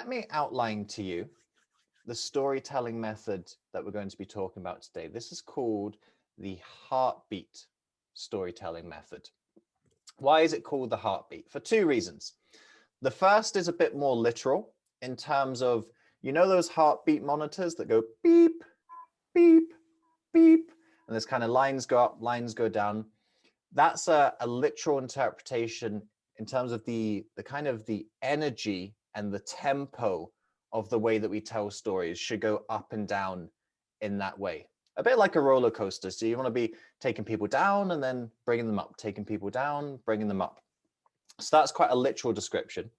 let me outline to you the storytelling method that we're going to be talking about today. This is called the heartbeat storytelling method. Why is it called the heartbeat? For two reasons. The first is a bit more literal in terms of, you know, those heartbeat monitors that go beep, beep, beep, and there's kind of lines go up, lines go down. That's a literal interpretation in terms of the kind of the energy and the tempo of the way that we tell stories should go up and down in that way. A bit like a roller coaster. So you want to be taking people down and then bringing them up, taking people down, bringing them up. So that's quite a literal description.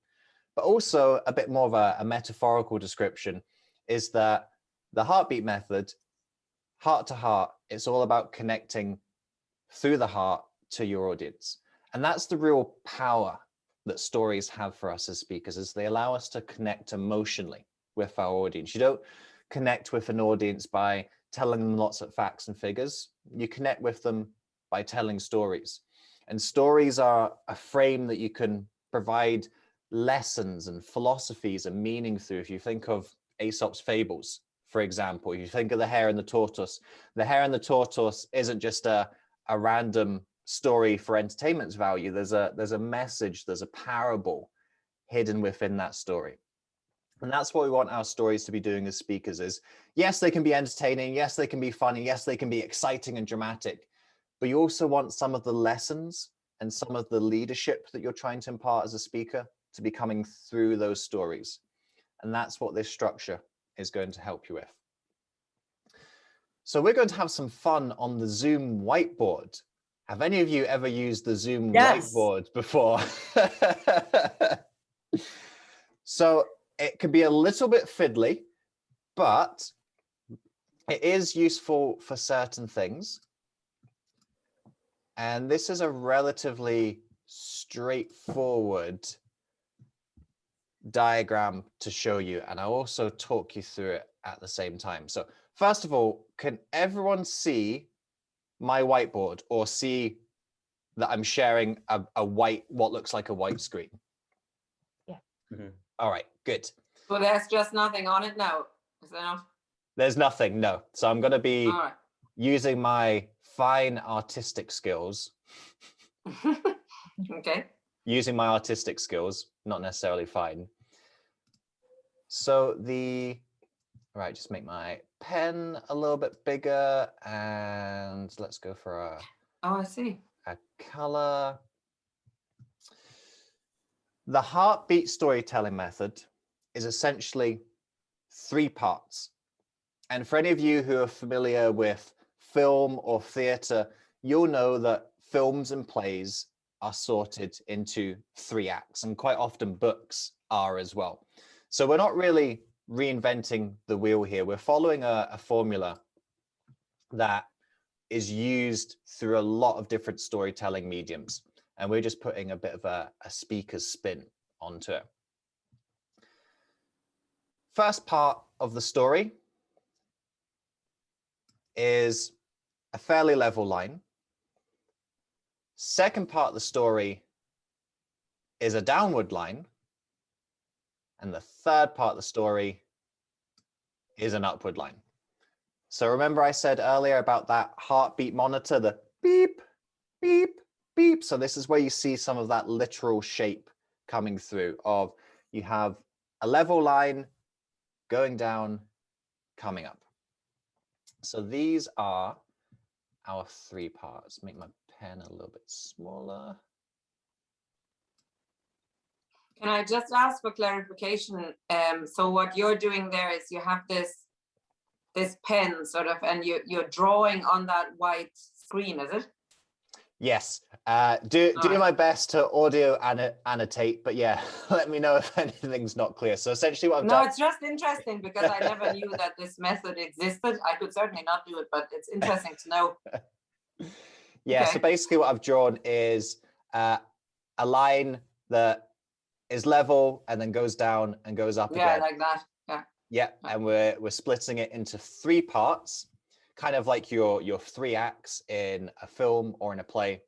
But also a bit more of a metaphorical description is that the heartbeat method, heart to heart, it's all about connecting through the heart to your audience. And that's the real power that stories have for us as speakers, is they allow us to connect emotionally with our audience. You don't connect with an audience by telling them lots of facts and figures. You connect with them by telling stories. And stories are a frame that you can provide lessons and philosophies and meaning through. If you think of Aesop's fables, for example, if you think of the hare and the tortoise isn't just a random story for entertainment's value. There's a message, there's a parable hidden within that story. And that's what we want our stories to be doing as speakers is, yes, they can be entertaining. Yes, they can be funny. Yes, they can be exciting and dramatic. But you also want some of the lessons and some of the leadership that you're trying to impart as a speaker to be coming through those stories. And that's what this structure is going to help you with. So we're going to have some fun on the Zoom whiteboard. Have any of you ever used the Zoom whiteboard before? So it can be a little bit fiddly, but it is useful for certain things. And this is a relatively straightforward diagram to show you, and I'll also talk you through it at the same time. So first of all, can everyone see my whiteboard or see that I'm sharing what looks like a white screen? Yeah. Mm-hmm. All right, good. So there's just nothing on it now, is there not? There's nothing, no. So I'm going to be using my fine artistic skills. Okay. Using my artistic skills, not necessarily fine. So right, just make my pen a little bit bigger and let's go for a I see. A color. The heartbeat storytelling method is essentially 3 parts. And for any of you who are familiar with film or theater, you'll know that films and plays are sorted into 3 acts, and quite often books are as well. So we're not really reinventing the wheel here. We're following a formula that is used through a lot of different storytelling mediums, and we're just putting a bit of a speaker's spin onto it. First part of the story is a fairly level line. Second part of the story is a downward line. And the third part of the story is an upward line. So remember I said earlier about that heartbeat monitor, the beep, beep, beep. So this is where you see some of that literal shape coming through of you have a level line going down, coming up. So these are our 3 parts. Make my pen a little bit smaller. Can I just ask for clarification? So what you're doing there is you have this pen sort of, and you're drawing on that white screen, is it? Yes. Do my best to audio annotate, but yeah, let me know if anything's not clear. So essentially what I've done. No, it's just interesting because I never knew that this method existed. I could certainly not do it, but it's interesting to know. Yeah, Okay. So basically what I've drawn is a line that is level and then goes down and goes up again. Yeah, like that. Yeah. Yeah, and we're splitting it into 3 parts, kind of like your 3 acts in a film or in a play.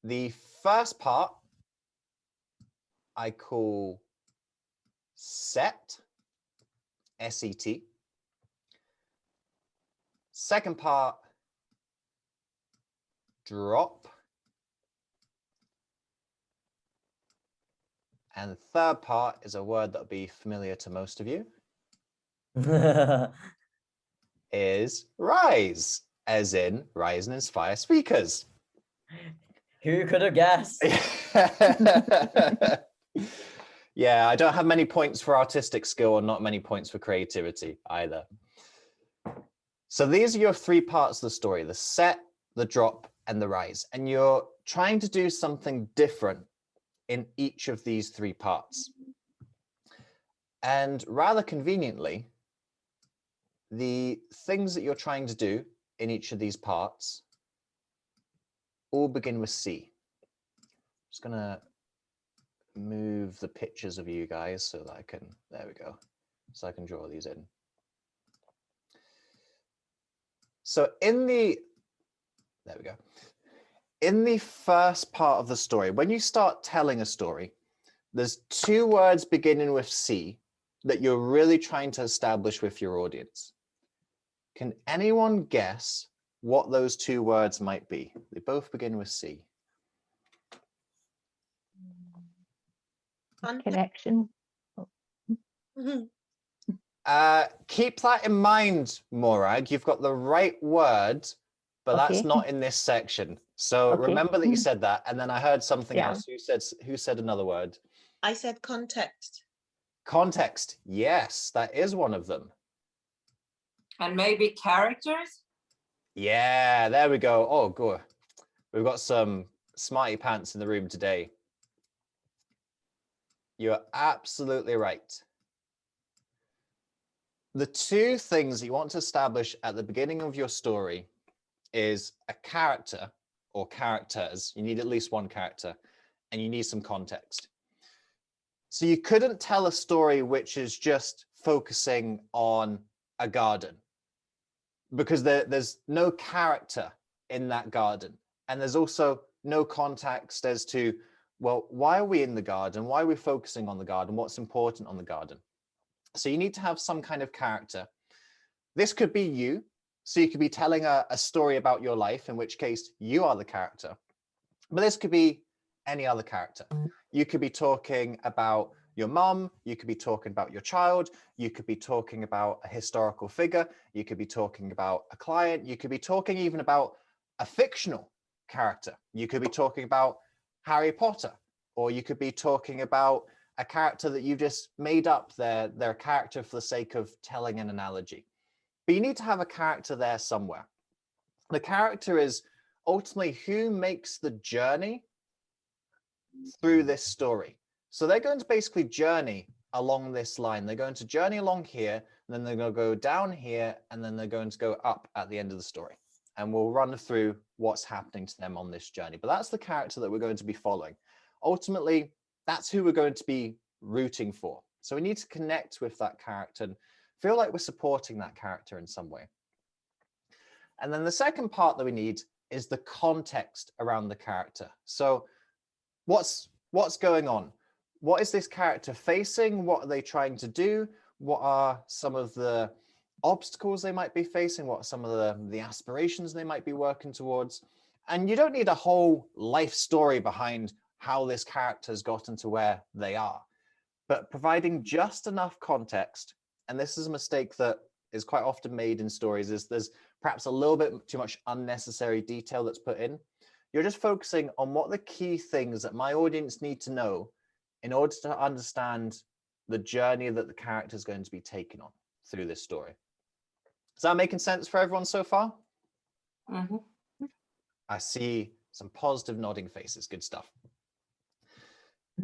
The first part I call set, S-E-T. Second part, drop. And the third part is a word that'll be familiar to most of you, is rise, as in rise and inspire speakers. Who could have guessed? Yeah, I don't have many points for artistic skill and not many points for creativity either. So these are your three parts of the story, the set, the drop, and the rise. And you're trying to do something different in each of these three parts. And rather conveniently, the things that you're trying to do in each of these parts all begin with C. I'm just gonna move the pictures of you guys so that I can, there we go, so I can draw these in. So in the, there we go. In the first part of the story, when you start telling a story, there's two words beginning with C that you're really trying to establish with your audience. Can anyone guess what those two words might be? They both begin with C. Connection. Keep that in mind, Morag. You've got the right word, but that's Okay. not in this section. So Okay. remember that you said that, and then I heard something Yeah. else. Who said another word? I said context. Context. Yes, that is one of them. And maybe characters? Yeah, there we go. Oh, good. We've got some smarty pants in the room today. You're absolutely right. The two things you want to establish at the beginning of your story is a character or characters. You need at least one character, and you need some context. So you couldn't tell a story which is just focusing on a garden, because there's no character in that garden. And there's also no context as to, well, why are we in the garden? Why are we focusing on the garden? What's important on the garden? So you need to have some kind of character. This could be you. So you could be telling a story about your life, in which case you are the character. But this could be any other character. You could be talking about your mom, you could be talking about your child, you could be talking about a historical figure, you could be talking about a client, you could be talking even about a fictional character. You could be talking about Harry Potter, or you could be talking about a character that you just made up their character for the sake of telling an analogy. But you need to have a character there somewhere. The character is ultimately who makes the journey through this story. So they're going to basically journey along this line. They're going to journey along here, and then they're going to go down here, and then they're going to go up at the end of the story. And we'll run through what's happening to them on this journey. But that's the character that we're going to be following. Ultimately, that's who we're going to be rooting for. So we need to connect with that character and feel like we're supporting that character in some way. And then the second part that we need is the context around the character. So what's going on? What is this character facing? What are they trying to do? What are some of the obstacles they might be facing? What are some of the aspirations they might be working towards? And you don't need a whole life story behind how this character has gotten to where they are, but providing just enough context. And this is a mistake that is quite often made in stories, is there's perhaps a little bit too much unnecessary detail that's put in. You're just focusing on what the key things that my audience need to know in order to understand the journey that the character is going to be taken on through this story. Is that making sense for everyone so far? Mm-hmm. I see some positive nodding faces. Good stuff.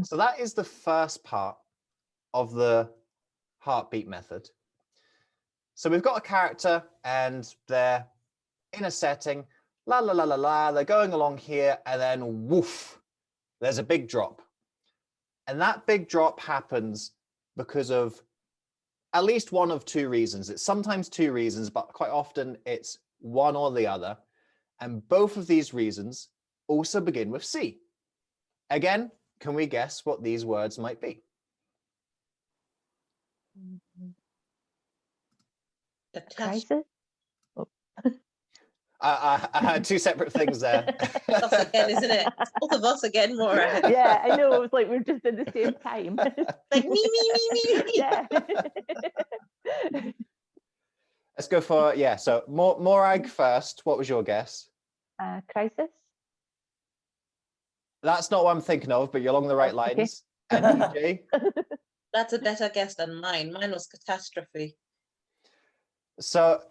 So that is the first part of the heartbeat method. So we've got a character and they're in a setting, la la la la la, they're going along here, and then woof, there's a big drop. And that big drop happens because of at least one of two reasons. It's sometimes two reasons, but quite often it's one or the other. And both of these reasons also begin with C. Again, can we guess what these words might be? Catastrophe. Crisis. I had two separate things there. Us again, isn't it? Both of us again, Maura. Yeah, I know. It's like we're just at the same time. Like me. Yeah. Let's go for, yeah, so Morag first. What was your guess? Crisis. That's not what I'm thinking of, but you're along the right Oh, okay. lines. And EJ? That's a better guess than mine. Mine was catastrophe. So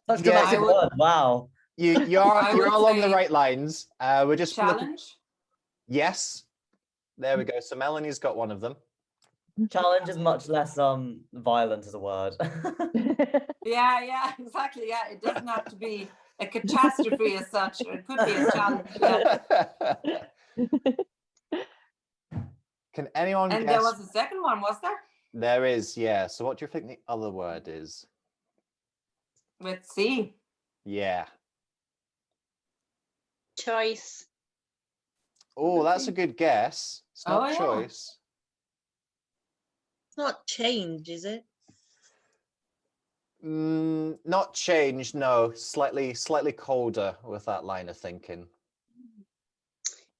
Such Yeah, dramatic I would- word. Wow. you're I would along the say right lines. We're just flipping- Challenge. Yes. There we go. So Melanie's got one of them. Challenge is much less violent as a word. Yeah, exactly. Yeah, it doesn't have to be a catastrophe as such. Or it could be a challenge. Yeah. Can anyone And guess? there was a second one, was there? There is, yeah. So what do you think the other word is? With C. Yeah. Choice. Oh, that's a good guess. It's not Oh, yeah. choice. It's not change, is it? Not change, no. Slightly colder with that line of thinking.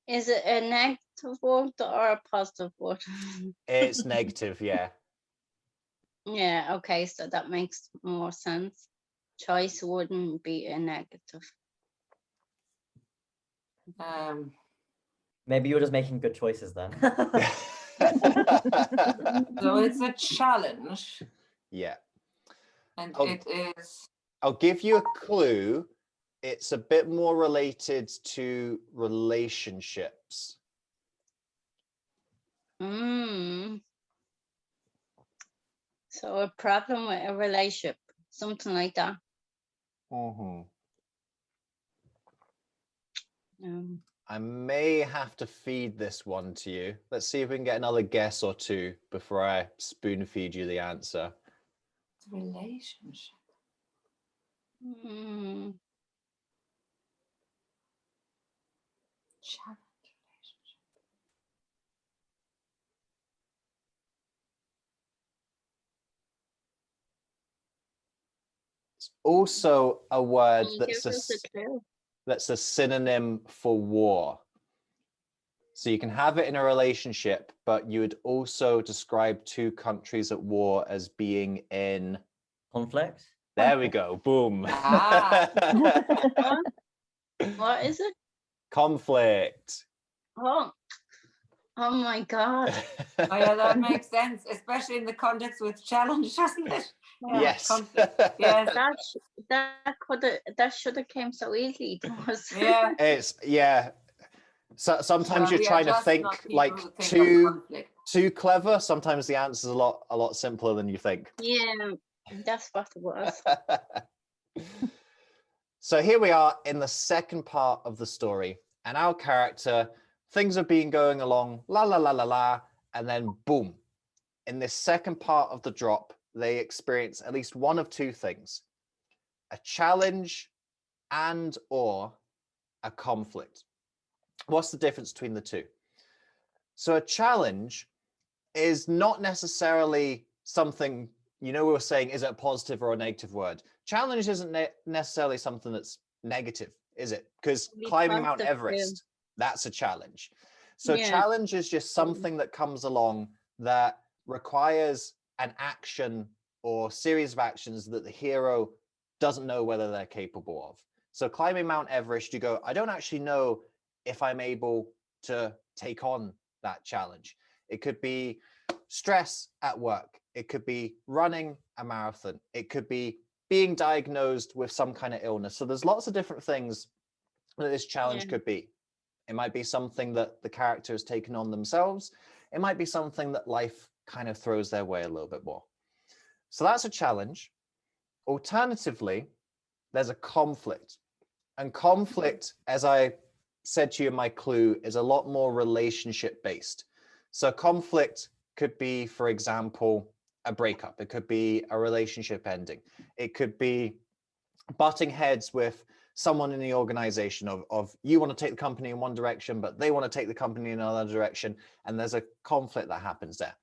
Is it a negative word or a positive word? It's negative, yeah. Yeah, okay, so that makes more sense. Choice wouldn't be a negative. Maybe you're just making good choices then. So it's a challenge, Yeah. and Oh. it is. I'll give you a clue. It's a bit more related to relationships. So a problem with a relationship, something like that. I may have to feed this one to you. Let's see if we can get another guess or two before I spoon feed you the answer. Relationship. Challenge. It's also a word Can you that's give us a clue? that's a synonym for war. So you can have it in a relationship, but you would also describe two countries at war as being in. Conflict? There we go. Boom. Ah. What is it? Conflict. Oh my God. Oh yeah, that makes sense, especially in the context with challenge, doesn't it? Yeah, Yes. conflict. Yes. That should have came so easily to us. Yeah. It's yeah. So sometimes Well, you're we are trying to just think not people like who think of too conflict. clever. Sometimes the answer's a lot simpler than you think. Yeah, that's what it was. So here we are in the second part of the story, and our character, things have been going along, la la la la la, and then boom. In this second part of the drop, they experience at least one of two things: a challenge and or a conflict. What's the difference between the two? So a challenge is not necessarily something, we were saying, is it a positive or a negative word? Challenge isn't necessarily something that's negative, is it? Because climbing Mount Everest, that's a challenge. So Yeah. challenge is just something that comes along that requires an action or series of actions that the hero doesn't know whether they're capable of. So climbing Mount Everest, you go, I don't actually know if I'm able to take on that challenge. It could be stress at work. It could be running a marathon. It could be being diagnosed with some kind of illness. So there's lots of different things that this challenge could be. It might be something that the character has taken on themselves. It might be something that life kind of throws their way a little bit more. So that's a challenge. Alternatively, there's a conflict. And conflict, as I said to you in my clue, is a lot more relationship based. So conflict could be, for example, a breakup. It could be a relationship ending. It could be butting heads with someone in the organization of you want to take the company in one direction, but they want to take the company in another direction. And there's a conflict that happens there.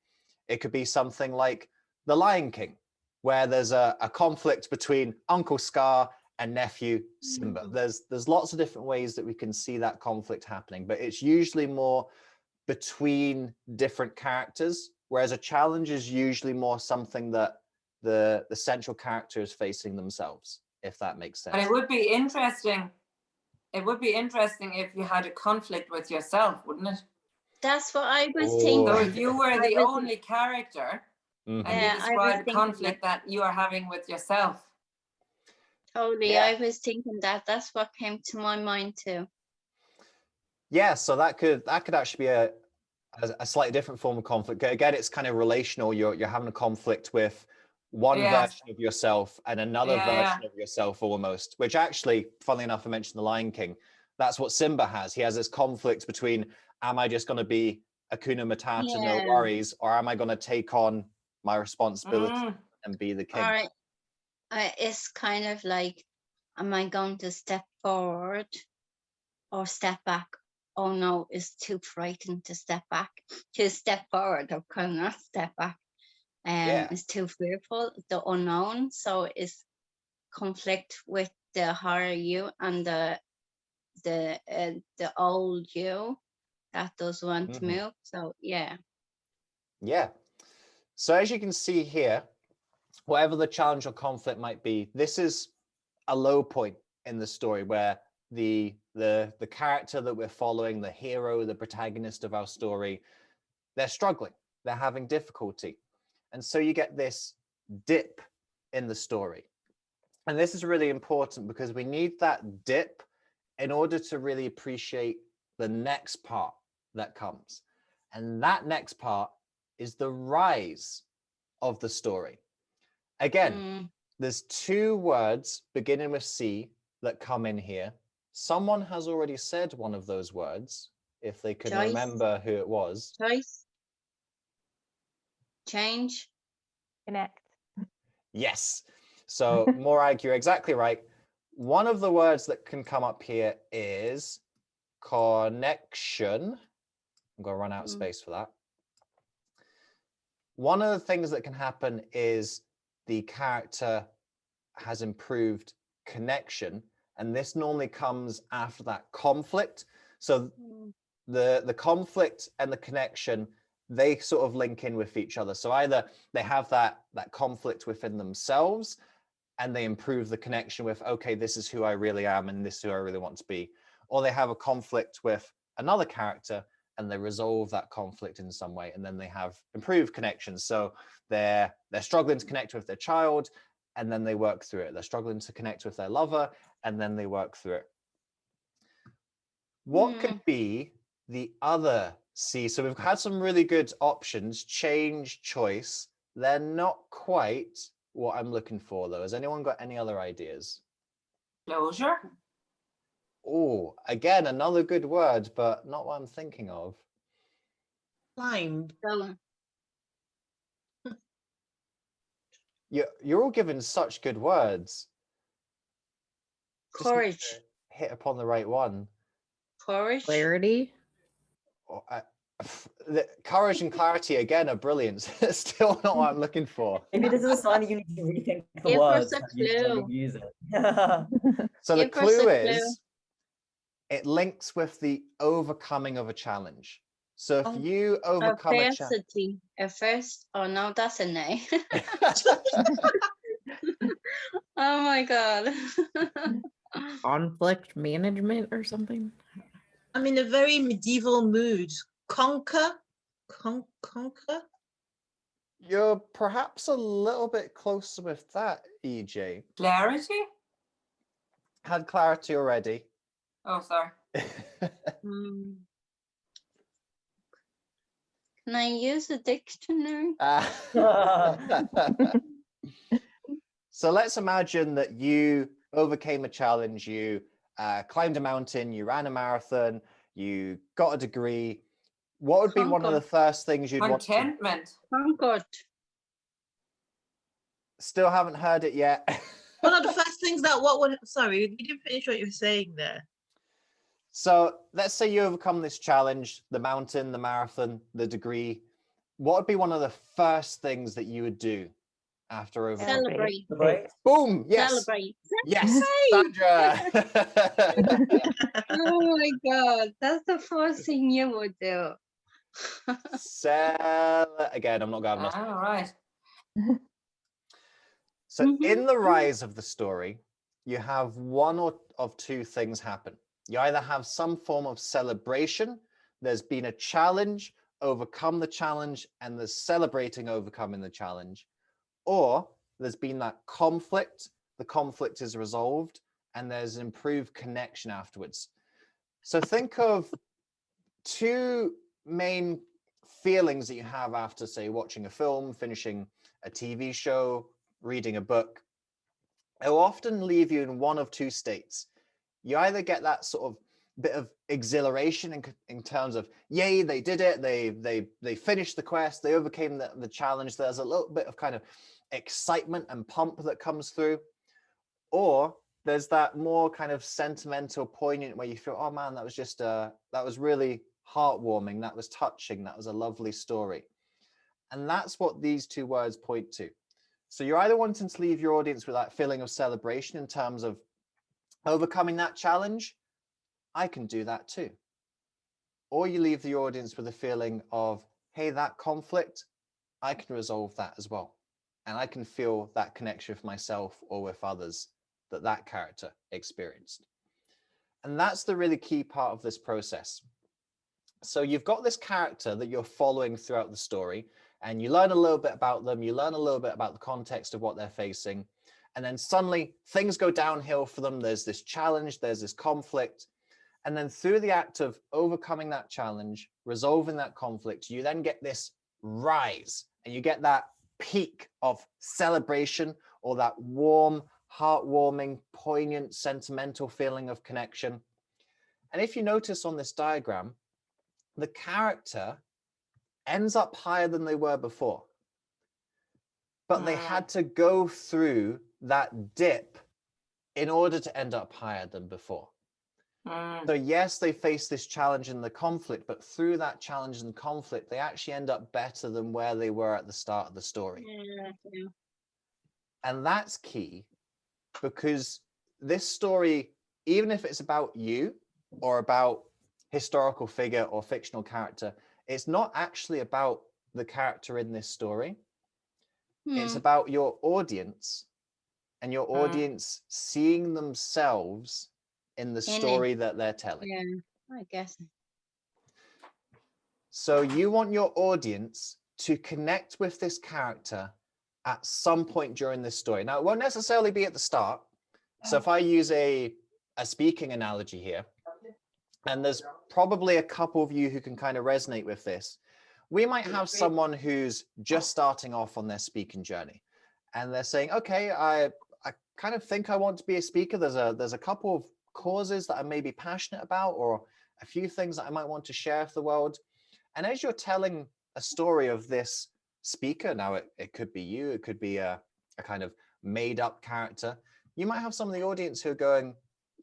It could be something like The Lion King, where there's a conflict between Uncle Scar and nephew Simba. There's lots of different ways that we can see that conflict happening, but it's usually more between different characters, whereas a challenge is usually more something that the central character is facing themselves, if that makes sense. But it would be interesting. It would be interesting if you had a conflict with yourself, wouldn't it? That's what I was Oh. thinking. So if you were I the was- only character Mhm. and Yeah, you I was describe a thinking conflict that you are having with yourself. Totally, Yeah. I was thinking that. That's what came to my mind too. Yeah, so that could actually be a slightly different form of conflict. Again, it's kind of relational. You're having a conflict with one Yes. version of yourself and another Yeah, version of yourself almost, which actually, funnily enough, I mentioned the Lion King. That's what Simba has. He has this conflict between, am I just going to be Hakuna Matata, no Yeah. worries, or am I going to take on my responsibility Mm. and be the king? All right. It's kind of like, am I going to step forward or step back? Oh no, it's too frightened to step back. To step forward, or cannot step back. Yeah. It's too fearful, the unknown. So it's conflict with the higher you and the old you that does want to Mhm. move. So yeah. Yeah. So as you can see here, whatever the challenge or conflict might be, this is a low point in the story where the character that we're following, the hero, the protagonist of our story, they're struggling, they're having difficulty. And so you get this dip in the story. And this is really important because we need that dip in order to really appreciate the next part that comes. And that next part is the rise of the story. Again, there's two words beginning with C that come in here. Someone has already said one of those words, if they can Choice. remember who it was. Choice. Change. Connect. Yes. So, Morag, you're exactly right. One of the words that can come up here is connection. I'm going to run out of space for that. One of the things that can happen is the character has improved connection, and this normally comes after that conflict. So the conflict and the connection, they sort of link in with each other. So either they have that conflict within themselves and they improve the connection with, okay, this is who I really am and this is who I really want to be, or they have a conflict with another character and they resolve that conflict in some way, and then they have improved connections. So they're struggling to connect with their child, and then they work through it. They're struggling to connect with their lover, and then they work through it. What could be the other C? So we've had some really good options, change, choice. They're not quite what I'm looking for, though. Has anyone got any other ideas? Closure. Oh, again, another good word, but not what I'm thinking of. Climb. So, You're all given such good words. Just need courage. to hit upon the right one. Courage. Clarity. Oh, the courage and clarity again are brilliant. Still not what I'm looking for. Maybe this is a sign that you need to rethink the Give us words a and you clue. use it. So the Give us a clue clue. is it links with the overcoming of a challenge. So if you overcome a challenge, Adversity. A first. Oh no, that's a no. Oh my god. Conflict management or something. I'm in a very medieval mood. Conquer. Conquer. you're perhaps a little bit closer with that, EJ. Clarity. Had clarity already. Oh, sorry. Hmm. Can I use a dictionary? So let's imagine that you overcame a challenge, you climbed a mountain, you ran a marathon, you got a degree. What would be one of the Conquer. first things you'd want to? Contentment. Concord. Still haven't heard it yet. One of the first things that sorry, you didn't finish what you were saying there. So let's say you overcome this challenge, the mountain, the marathon, the degree. what would be one of the first things that you would do after overcoming? Celebrate. Celebrate. Boom! Yes, Celebrate. yes, Sandra. Oh my God, that's the first thing you would do. Again, I'm not going to have enough. All right. So Mhm. in the rise of the story, you have one of two things happen. You either have some form of celebration, there's been a challenge, overcome the challenge, and there's celebrating overcoming the challenge, or there's been that conflict, the conflict is resolved, and there's an improved connection afterwards. So think of two main feelings that you have after, say, watching a film, finishing a TV show, reading a book. It will often leave you in one of two states. You either get that sort of bit of exhilaration in terms of, yay, they did it, they finished the quest, they overcame the challenge. There's a little bit of kind of excitement and pump that comes through. Or there's that more kind of sentimental, poignant where you feel, oh man, that was just that was really heartwarming, that was touching, that was a lovely story. And that's what these two words point to. So you're either wanting to leave your audience with that feeling of celebration in terms of overcoming that challenge, I can do that too. Or you leave the audience with a feeling of, hey, that conflict, I can resolve that as well. And I can feel that connection with myself or with others that character experienced. And that's the really key part of this process. So you've got this character that you're following throughout the story, and you learn a little bit about them, you learn a little bit about the context of what they're facing, and then suddenly things go downhill for them. There's this challenge, there's this conflict, and then through the act of overcoming that challenge, resolving that conflict, you then get this rise, and you get that peak of celebration, or that warm, heartwarming, poignant, sentimental feeling of connection. And if you notice on this diagram, the character ends up higher than they were before. But they had to go through that dip in order to end up higher than before. So yes, they face this challenge and the conflict, but through that challenge and conflict, they actually end up better than where they were at the start of the story. Yeah. And that's key, because this story, even if it's about you or about historical figure or fictional character, it's not actually about the character in this story. It's about your audience, and your audience seeing themselves in the story that they're telling. Yeah, I guess. So you want your audience to connect with this character at some point during this story. Now, it won't necessarily be at the start. So if I use a speaking analogy here, and there's probably a couple of you who can kind of resonate with this, we might have someone who's just starting off on their speaking journey, and they're saying, okay, I kind of think I want to be a speaker. There's a couple of causes that I may be passionate about, or a few things that I might want to share with the world. And as you're telling a story of this speaker, now it could be you, it could be a kind of made up character, you might have some of the audience who are going,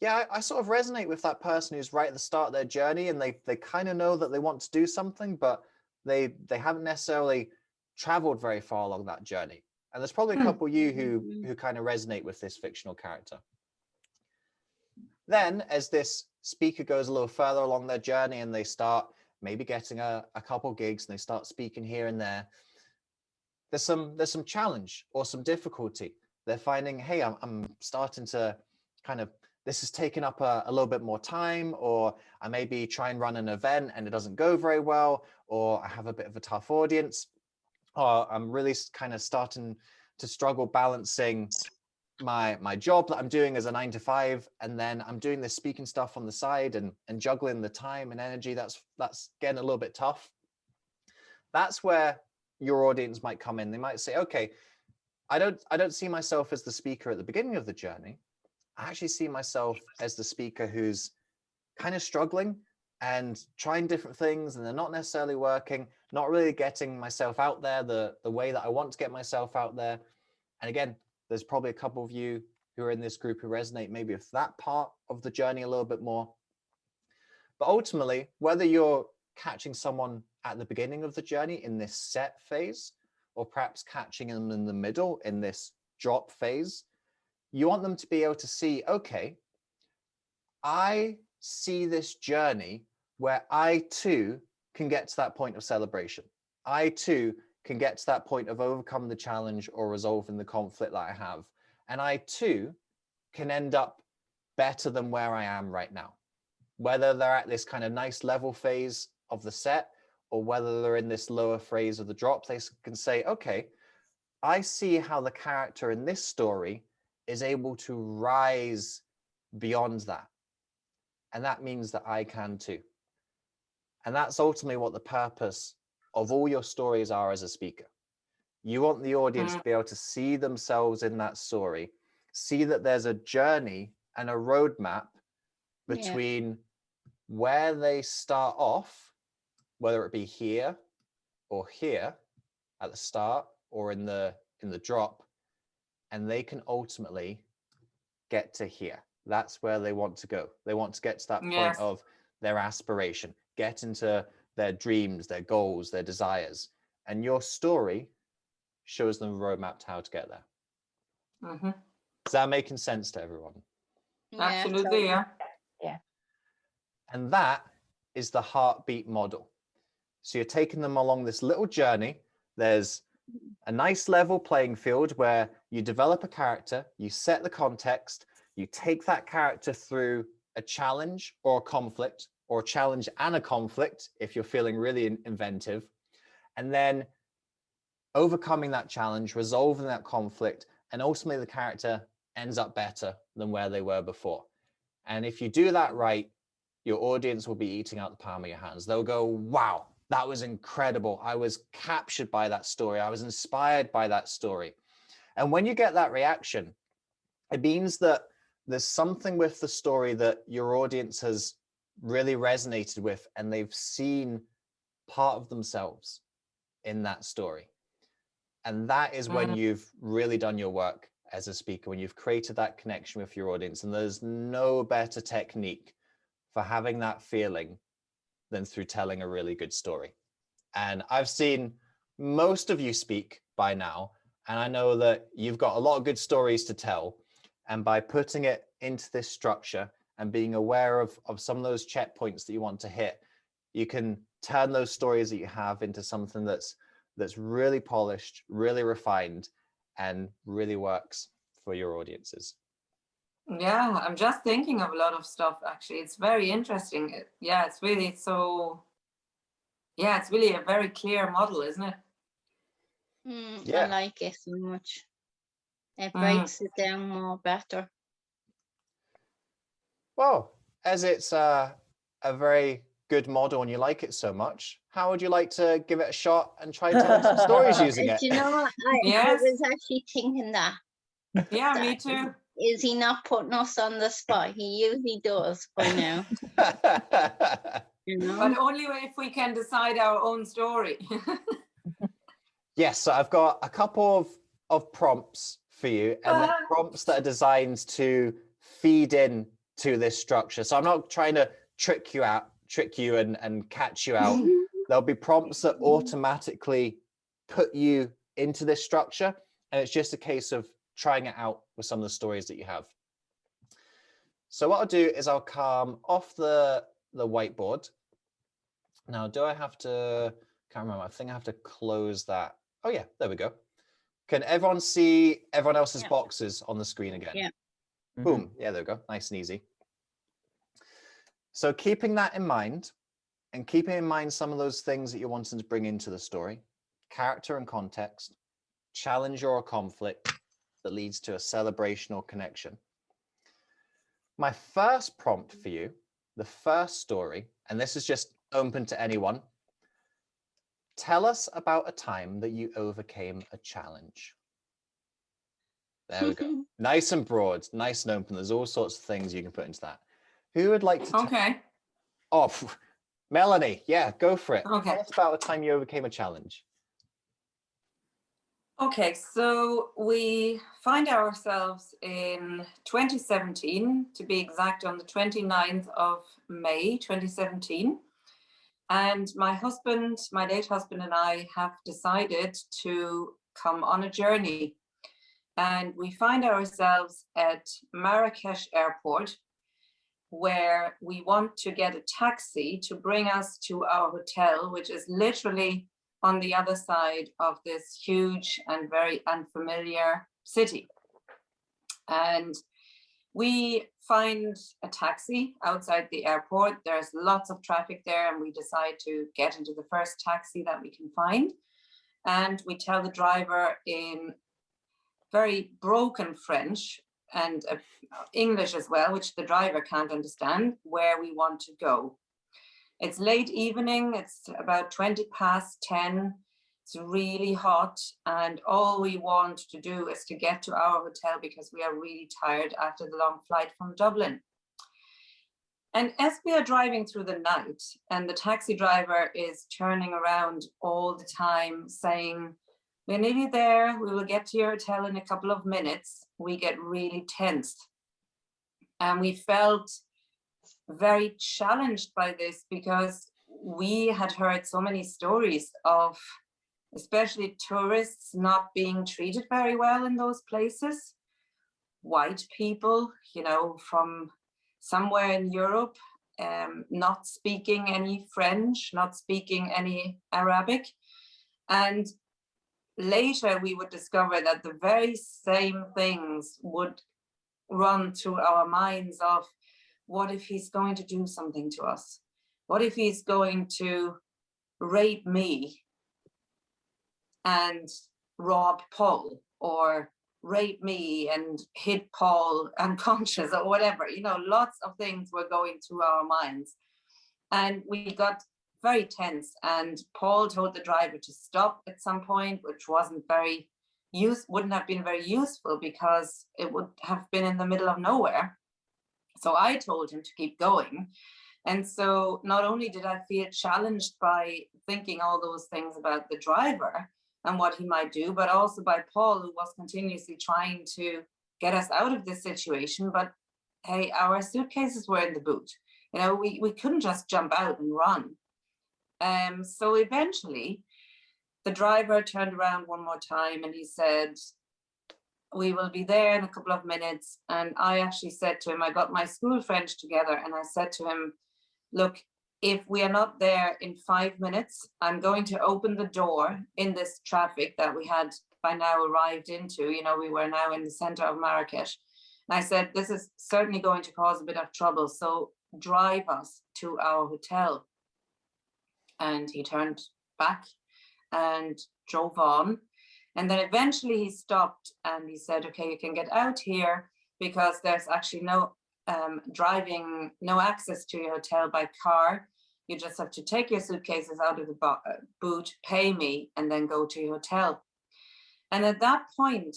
yeah, I sort of resonate with that person who's right at the start of their journey, and they kind of know that they want to do something, but they haven't necessarily traveled very far along that journey. And there's probably a couple of you who kind of resonate with this fictional character. Then as this speaker goes a little further along their journey and they start maybe getting a couple gigs and they start speaking here and there, there's some challenge or some difficulty. They're finding, hey, I'm starting to kind of, this has taken up a little bit more time, or I maybe try and run an event and it doesn't go very well, or I have a bit of a tough audience, or I'm really kind of starting to struggle balancing my job that I'm doing as a 9-to-5, and then I'm doing this speaking stuff on the side and juggling the time and energy. That's getting a little bit tough. That's where your audience might come in. They might say, okay, I don't see myself as the speaker at the beginning of the journey. I actually see myself as the speaker who's kind of struggling and trying different things, and they're not necessarily working, not really getting myself out there the way that I want to get myself out there. And again, there's probably a couple of you who are in this group who resonate maybe with that part of the journey a little bit more. But ultimately, whether you're catching someone at the beginning of the journey in this set phase, or perhaps catching them in the middle in this drop phase. You want them to be able to see, okay, I see this journey where I too can get to that point of celebration. I too can get to that point of overcoming the challenge or resolving the conflict that I have. And I too can end up better than where I am right now. Whether they're at this kind of nice level phase of the set, or whether they're in this lower phase of the drop, they can say, okay, I see how the character in this story is able to rise beyond that. And that means that I can too. And that's ultimately what the purpose of all your stories are as a speaker. You want the audience to be able to see themselves in that story, see that there's a journey and a roadmap between where they start off, whether it be here or here at the start or in the drop, and they can ultimately get to here. That's where they want to go. They want to get to that point of their aspiration, get into their dreams, their goals, their desires. And your story shows them a roadmap to how to get there. Is that making sense to everyone? Absolutely, yeah. Yeah. And that is the heartbeat model. So you're taking them along this little journey. There's a nice level playing field where you develop a character, you set the context, you take that character through a challenge or a conflict, or a challenge and a conflict if you're feeling really inventive, and then overcoming that challenge, resolving that conflict, and ultimately the character ends up better than where they were before. And if you do that right, your audience will be eating out the palm of your hands. They'll go, wow, that was incredible. I was captured by that story. I was inspired by that story. And when you get that reaction, it means that there's something with the story that your audience has really resonated with, and they've seen part of themselves in that story. And that is when you've really done your work as a speaker, when you've created that connection with your audience. And there's no better technique for having that feeling than through telling a really good story. And I've seen most of you speak by now, and I know that you've got a lot of good stories to tell. And by putting it into this structure and being aware of some of those checkpoints that you want to hit, you can turn those stories that you have into something that's really polished, really refined, and really works for your audiences. Yeah, I'm just thinking of a lot of stuff, actually. It's very interesting. Yeah, it's really so, yeah, it's really a very clear model, isn't it? I like it so much. It breaks it down more better. Well, as it's a very good model and you like it so much, how would you like to give it a shot and try telling some stories using it? Do you know what? I was actually thinking that. Yeah, me too. Is he not putting us on the spot? He usually does by now. You know? But only if we can decide our own story. Yes, so I've got a couple of prompts for you, and they're prompts that are designed to feed in to this structure. So I'm not trying to trick you and catch you out. There'll be prompts that automatically put you into this structure, and it's just a case of trying it out with some of the stories that you have. So what I'll do is I'll come off the whiteboard. Now, do I have to, can't remember, I think I have to close that. Oh yeah, there we go. Can everyone see everyone else's boxes on the screen again? Yeah. Boom, yeah, there we go, nice and easy. So keeping that in mind, and keeping in mind some of those things that you're wanting to bring into the story, character and context, challenge or a conflict that leads to a celebration or connection. My first prompt for you, the first story, and this is just open to anyone. Tell us about a time that you overcame a challenge. There we go. Nice and broad, nice and open. There's all sorts of things you can put into that. Who would like to Okay. Oh, Melanie, yeah, go for it. Okay. Tell us about a time you overcame a challenge. Okay, so we find ourselves in 2017, to be exact, on the 29th of May, 2017. And my late husband and I have decided to come on a journey. And we find ourselves at Marrakesh Airport, where we want to get a taxi to bring us to our hotel, which is literally on the other side of this huge and very unfamiliar city. And we find a taxi outside the airport. There's lots of traffic there, and we decide to get into the first taxi that we can find. And we tell the driver in very broken French and English as well, which the driver can't understand, where we want to go. It's late evening, it's about 10:20. It's really hot, and all we want to do is to get to our hotel because we are really tired after the long flight from Dublin. And as we are driving through the night, and the taxi driver is turning around all the time saying, "We're nearly there, we will get to your hotel in a couple of minutes," we get really tense. And we felt very challenged by this because we had heard so many stories of especially tourists not being treated very well in those places. White people, you know, from somewhere in Europe, not speaking any French, not speaking any Arabic. And later we would discover that the very same things would run through our minds of, what if he's going to do something to us? What if he's going to rape me and rob Paul, or rape me and hit Paul unconscious, or whatever? You know, lots of things were going through our minds. And we got very tense, and Paul told the driver to stop at some point, which wouldn't have been very useful because it would have been in the middle of nowhere. So I told him to keep going. And so not only did I feel challenged by thinking all those things about the driver and what he might do, but also by Paul, who was continuously trying to get us out of this situation. But hey, our suitcases were in the boot. You know, we couldn't just jump out and run. So eventually the driver turned around one more time and he said, "We will be there in a couple of minutes." And I actually said to him, I got my school friend together and I said to him, "Look, if we are not there in 5 minutes, I'm going to open the door in this traffic that we had by now arrived into." You know, we were now in the center of Marrakesh. And I said, "This is certainly going to cause a bit of trouble, so drive us to our hotel." And he turned back and drove on. And then eventually he stopped and he said, "Okay, you can get out here because there's actually no access to your hotel by car. You just have to take your suitcases out of the boot, pay me, and then go to your hotel." And at that point,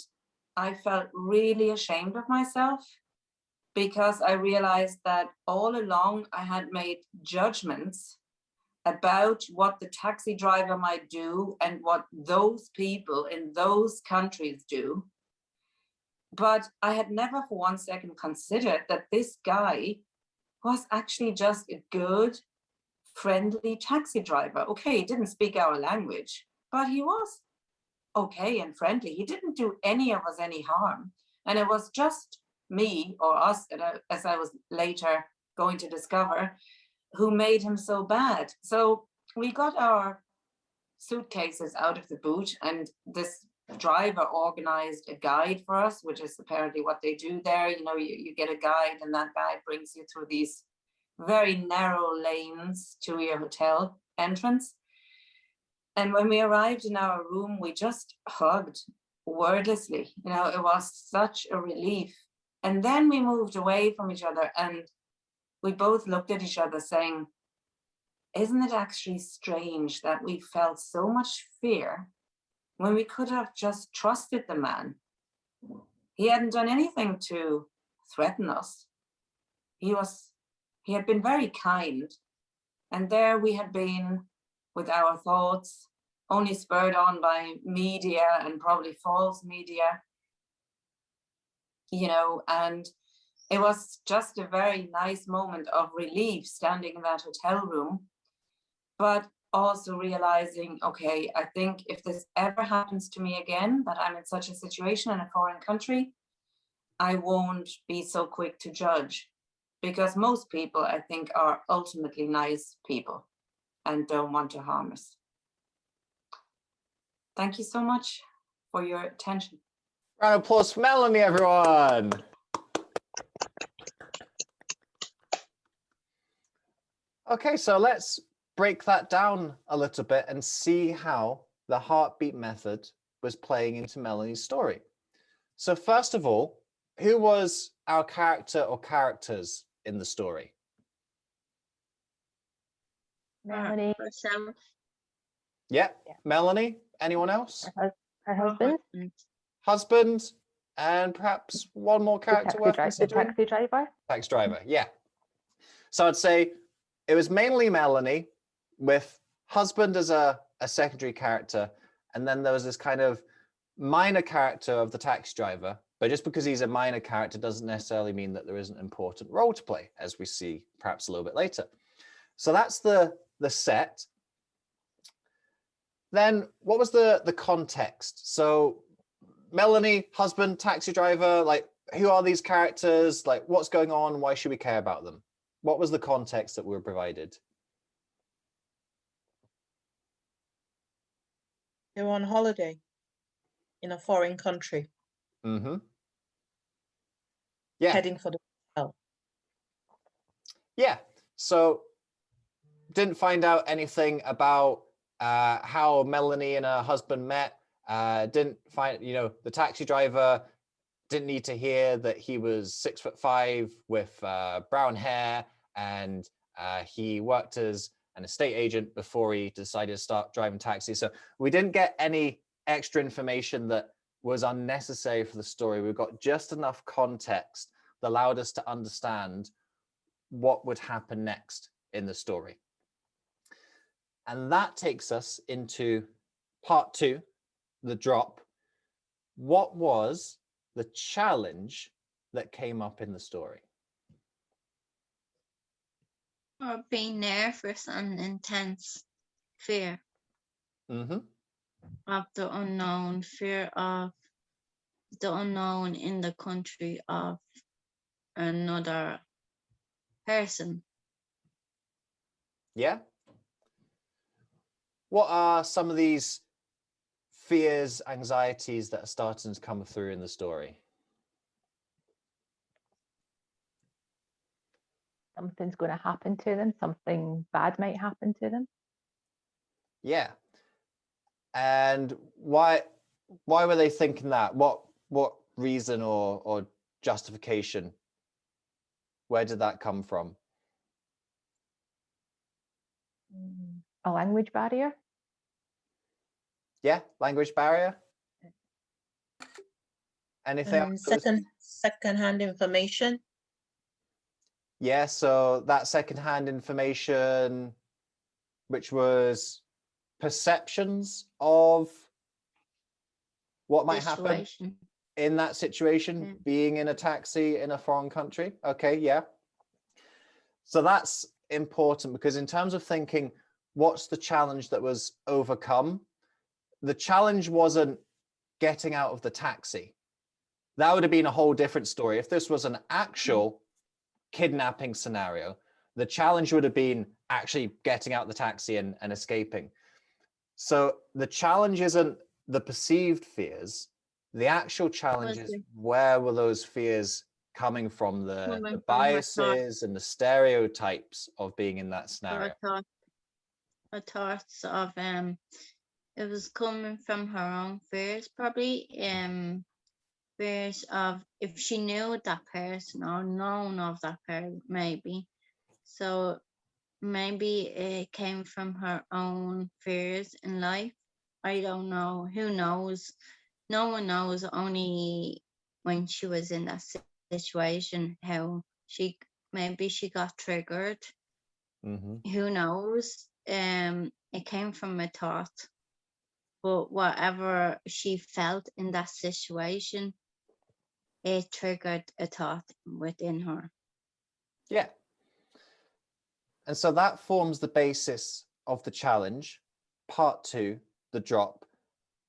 I felt really ashamed of myself because I realized that all along I had made judgments about what the taxi driver might do and what those people in those countries do. But I had never for 1 second considered that this guy was actually just a good, friendly taxi driver. Okay, he didn't speak our language, but he was okay and friendly. He didn't do any of us any harm. And it was just me, or us, as I was later going to discover, who made him so bad. So we got our suitcases out of the boot, and this driver organized a guide for us, which is apparently what they do there. You know, you get a guide, and that guide brings you through these very narrow lanes to your hotel entrance. And when we arrived in our room, we just hugged wordlessly. You know, it was such a relief. And then we moved away from each other and we both looked at each other saying, "Isn't it actually strange that we felt so much fear when we could have just trusted the man? He hadn't done anything to threaten us. He had been very kind. And there we had been with our thoughts, only spurred on by media and probably false media, you know, and it was just a very nice moment of relief standing in that hotel room. but also realizing, okay, I think if this ever happens to me again, that I'm in such a situation in a foreign country, I won't be so quick to judge, because most people, I think, are ultimately nice people and don't want to harm us. Thank you so much for your attention. Round of applause for Melanie, everyone. Okay, so let's break that down a little bit and see how the heartbeat method was playing into Melanie's story. So first of all, who was our character or characters in the story? Melanie, Herself. Yeah, Yeah. Melanie. Anyone else? her husband, Husband, and perhaps one more the character worth the considering? taxi driver. Taxi driver, yeah. So I'd say it was mainly Melanie, with husband as a secondary character, and then there was this kind of minor character of the taxi driver. But just because he's a minor character doesn't necessarily mean that there isn't an important role to play, as we see perhaps a little bit later. So that's the set. Then what was the context? So Melanie, husband, taxi driver, like who are these characters? Like what's going on? Why should we care about them? What was the context that we were provided? They were on holiday in a foreign country, Mm-hmm. Yeah. heading for the hotel. Yeah. So didn't find out anything about how Melanie and her husband met. Didn't find, the taxi driver didn't need to hear that he was 6'5" with brown hair, and he worked as an estate agent before he decided to start driving taxis. So we didn't get any extra information that was unnecessary for the story. We got just enough context that allowed us to understand what would happen next in the story. And that takes us into part 2, the drop. What was the challenge that came up in the story? Or being nervous and intense fear Mm-hmm. of the unknown, fear of the unknown in the country of another person. Yeah. What are some of these fears, anxieties that are starting to come through in the story? Something's going to happen to them. Something bad might happen to them. Yeah. And why were they thinking that? What reason or justification? Where did that come from? A language barrier. Yeah, language barrier. Anything else? Second-hand information. Yeah, so that secondhand information, which was perceptions of what might happen Situation. in that situation, Yeah. being in a taxi in a foreign country. Okay, yeah. So that's important, because in terms of thinking, what's the challenge that was overcome? The challenge wasn't getting out of the taxi. That would have been a whole different story. If this was an actual kidnapping scenario, the challenge would have been actually getting out the taxi and escaping. So the challenge isn't the perceived fears. The actual challenge is, where were those fears coming from? The biases and the stereotypes of being in that scenario. Her thoughts of it was coming from her own fears, probably fears of if she knew that person or known of that person, maybe. So maybe it came from her own fears in life. I don't know. Who knows? No one knows, only when she was in that situation, how maybe she got triggered. Mm-hmm. Who knows? It came from a thought. But whatever she felt in that situation, it triggered a thought within her. Yeah. And so that forms the basis of the challenge, part 2, the drop,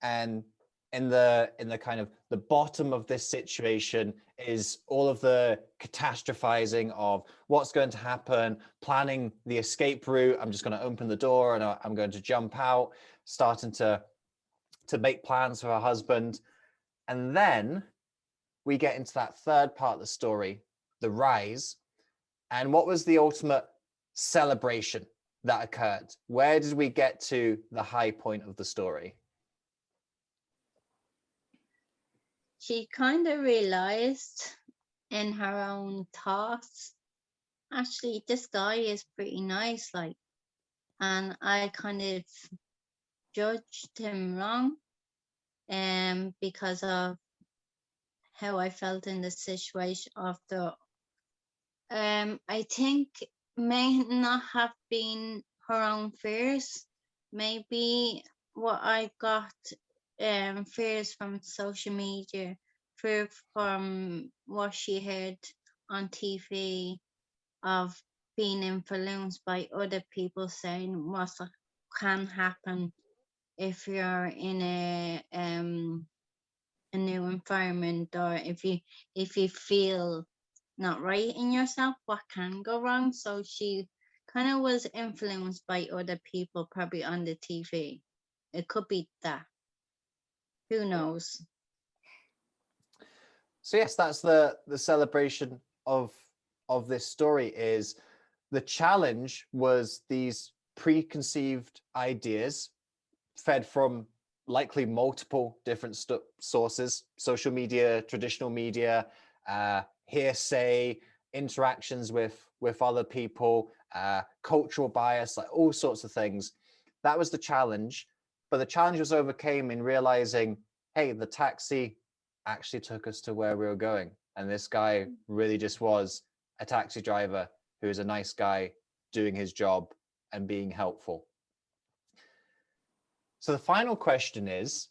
and in the kind of the bottom of this situation is all of the catastrophizing of what's going to happen, planning the escape route. I'm just going to open the door and I'm going to jump out, starting to make plans for her husband. And then we get into that third part of the story, the rise. And what was the ultimate celebration that occurred? Where did we get to the high point of the story? She kind of realized in her own thoughts, actually, this guy is pretty nice, like, and I kind of judged him wrong, because of how I felt in the situation of the, I think may not have been her own fears, maybe what I got, fears from social media, fear from what she heard on TV of being influenced by other people saying what can happen if you're in a new environment, or if you feel not right in yourself, what can go wrong. So she kind of was influenced by other people, probably on the TV. It could be that. Who knows? So yes, that's the celebration of this story. Is the challenge was these preconceived ideas fed from likely multiple different sources: social media, traditional media, hearsay, interactions with other people, cultural bias, like all sorts of things. That was the challenge, but the challenge was overcame in realizing, hey, the taxi actually took us to where we were going, and this guy really just was a taxi driver who is a nice guy doing his job and being helpful. So the final question is,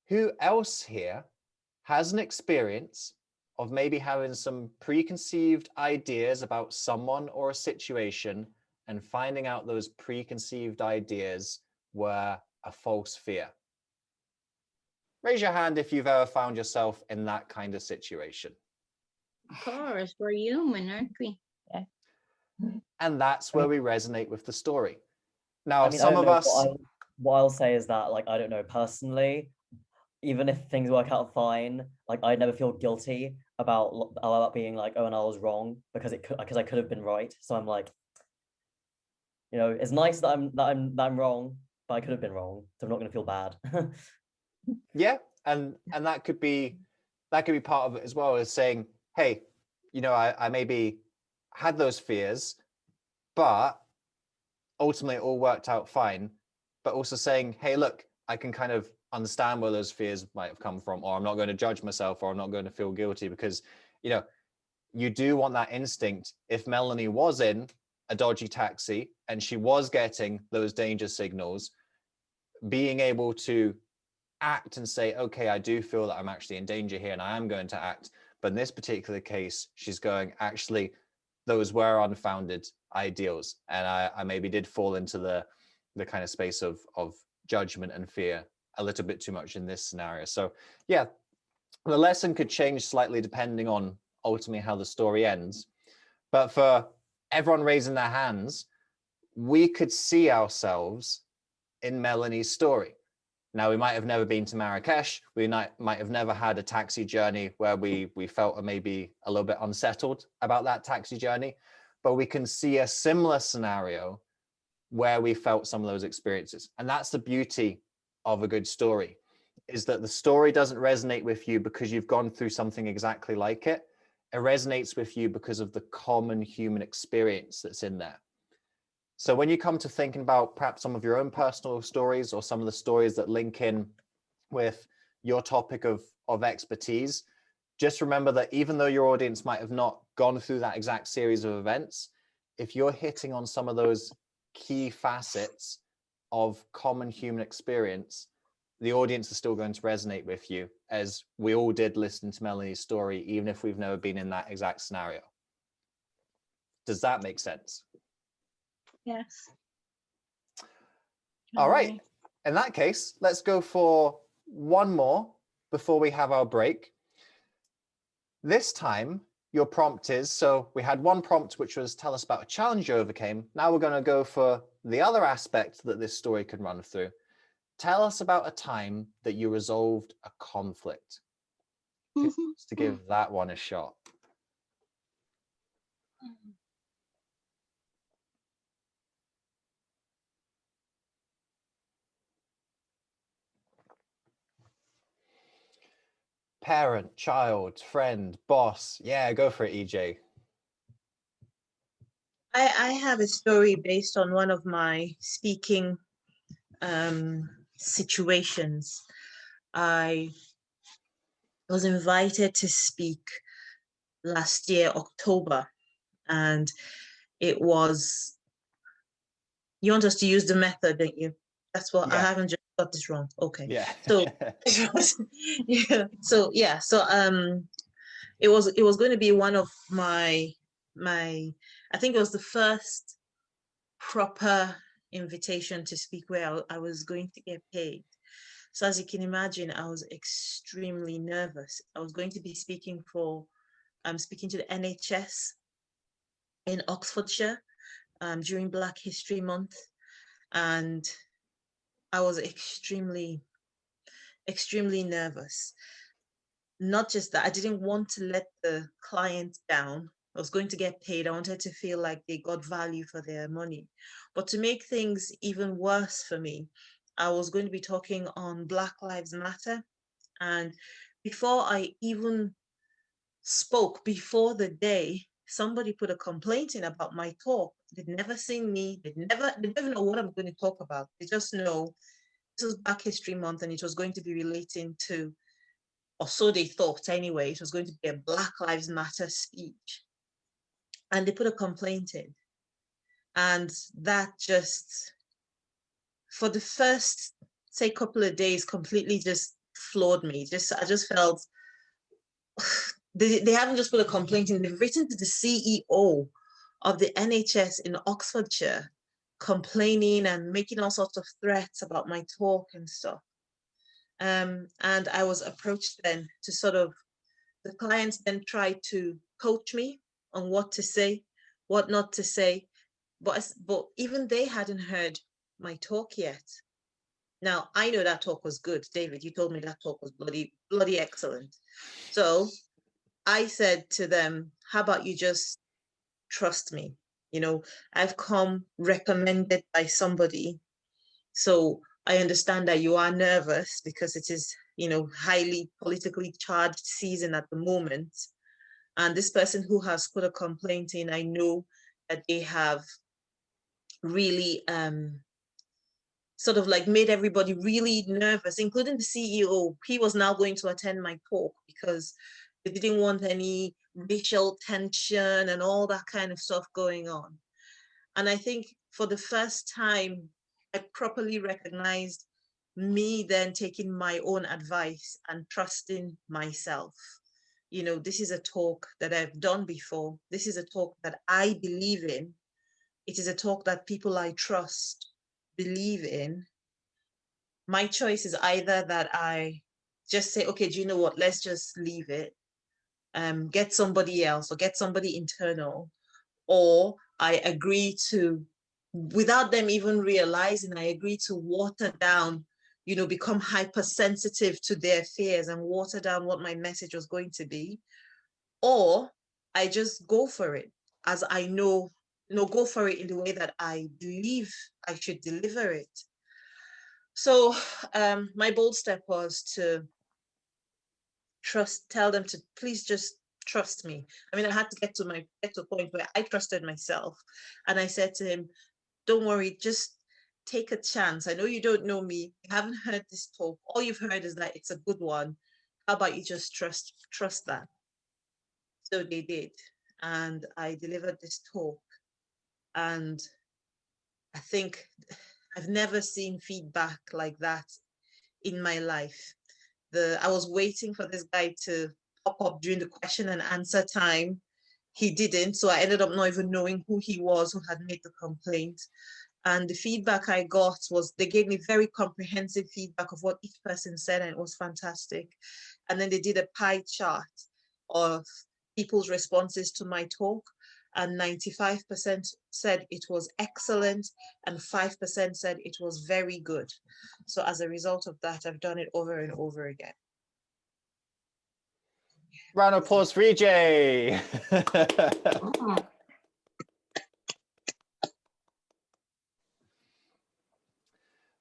who else here has an experience of maybe having some preconceived ideas about someone or a situation and finding out those preconceived ideas were a false fear? Raise your hand if you've ever found yourself in that kind of situation. Of course, we're human, aren't we? And that's where we resonate with the story. Now, I mean, I some don't of know, us... what I'll say is that, like, I don't know, personally, even if things work out fine, like, I never feel guilty about being like, oh, and I was wrong, because I could have been right. So I'm like, you know, it's nice that I'm wrong, but I could have been wrong, so I'm not going to feel bad. Yeah, and that could be part of it as well, as saying, hey, you know, I maybe had those fears, but ultimately it all worked out fine. But also saying, hey, look, I can kind of understand where those fears might have come from, or I'm not going to judge myself, or I'm not going to feel guilty, because, you know, you do want that instinct. If Melanie was in a dodgy taxi and she was getting those danger signals, being able to act and say, okay, I do feel that I'm actually in danger here and I am going to act. But in this particular case, she's going, actually, those were unfounded ideals. And I maybe did fall into the kind of space of judgment and fear a little bit too much in this scenario. So yeah, the lesson could change slightly depending on ultimately how the story ends. But for everyone raising their hands, we could see ourselves in Melanie's story. Now, we might have never been to Marrakesh. We might have never had a taxi journey where we felt maybe a little bit unsettled about that taxi journey, but we can see a similar scenario where we felt some of those experiences. And that's the beauty of a good story, is that the story doesn't resonate with you because you've gone through something exactly like it. It resonates with you because of the common human experience that's in there. So when you come to thinking about perhaps some of your own personal stories, or some of the stories that link in with your topic of expertise, just remember that even though your audience might have not gone through that exact series of events, if you're hitting on some of those key facets of common human experience, the audience is still going to resonate with you, as we all did listen to Melanie's story, even if we've never been in that exact scenario. Does that make sense? Yes. All right. Okay. In that case, let's go for one more before we have our break. This time, your prompt is, so we had one prompt, which was tell us about a challenge you overcame. Now we're going to go for the other aspect that this story can run through. Tell us about a time that you resolved a conflict. Who wants to give that one a shot? Parent, child, friend, boss. Yeah, go for it, EJ. I have a story based on one of my speaking situations. I was invited to speak last year, October, and it was, you want us to use the method, don't you? That's what, I Yeah. haven't just got this wrong. Okay. Yeah. So yeah, so it was going to be one of my I think it was the first proper invitation to speak where I was going to get paid. So as you can imagine, I was extremely nervous. I was going to be speaking speaking to the NHS in Oxfordshire during Black History Month. And I was extremely nervous. Not just that, I didn't want to let the client down. I was going to get paid. I wanted to feel like they got value for their money. But to make things even worse for me, I was going to be talking on Black Lives Matter. And before I even spoke, before the day, somebody put a complaint in about my talk. They'd never seen me. They don't even know what I'm going to talk about. They just know this was Black History Month and it was going to be relating to, or so they thought anyway, it was going to be a Black Lives Matter speech. And they put a complaint in. And that just, for the first, say, couple of days, completely just floored me. I just felt, they haven't just put a complaint in, they've written to the CEO of the NHS in Oxfordshire, complaining and making all sorts of threats about my talk and stuff. And I was approached then to sort of, the clients then tried to coach me on what to say, what not to say, but even they hadn't heard my talk yet. Now, I know that talk was good. David, you told me that talk was bloody excellent. So I said to them, how about you just trust me? You know, I've come recommended by somebody. So I understand that you are nervous because it is, you know, highly politically charged season at the moment. And this person who has put a complaint in, I know that they have really sort of like made everybody really nervous, including the CEO. He was now going to attend my talk because they didn't want any racial tension and all that kind of stuff going on. And I think for the first time, I properly recognized me then taking my own advice and trusting myself. You know, this is a talk that I've done before. This is a talk that I believe in. It is a talk that people I trust believe in. My choice is either that I just say, okay, do you know what? Let's just leave it. Get somebody else or get somebody internal, or I agree to, without them even realizing, I agree to water down, you know, become hypersensitive to their fears and water down what my message was going to be, or I just go for it as I know, go for it in the way that I believe I should deliver it. So my bold step was to tell them to please just trust me. I mean, I had to get to a point where I trusted myself. And I said to him, don't worry, just take a chance. I know you don't know me. You haven't heard this talk. All you've heard is that it's a good one. How about you just trust that? So they did. And I delivered this talk. And I think I've never seen feedback like that in my life. I was waiting for this guy to pop up during the question and answer time. He didn't, so I ended up not even knowing who he was who had made the complaint. And the feedback I got was they gave me very comprehensive feedback of what each person said, and it was fantastic. And then they did a pie chart of people's responses to my talk, and 95% said it was excellent, and 5% said it was very good. So as a result of that, I've done it over and over again. Round of applause for EJ. Mm.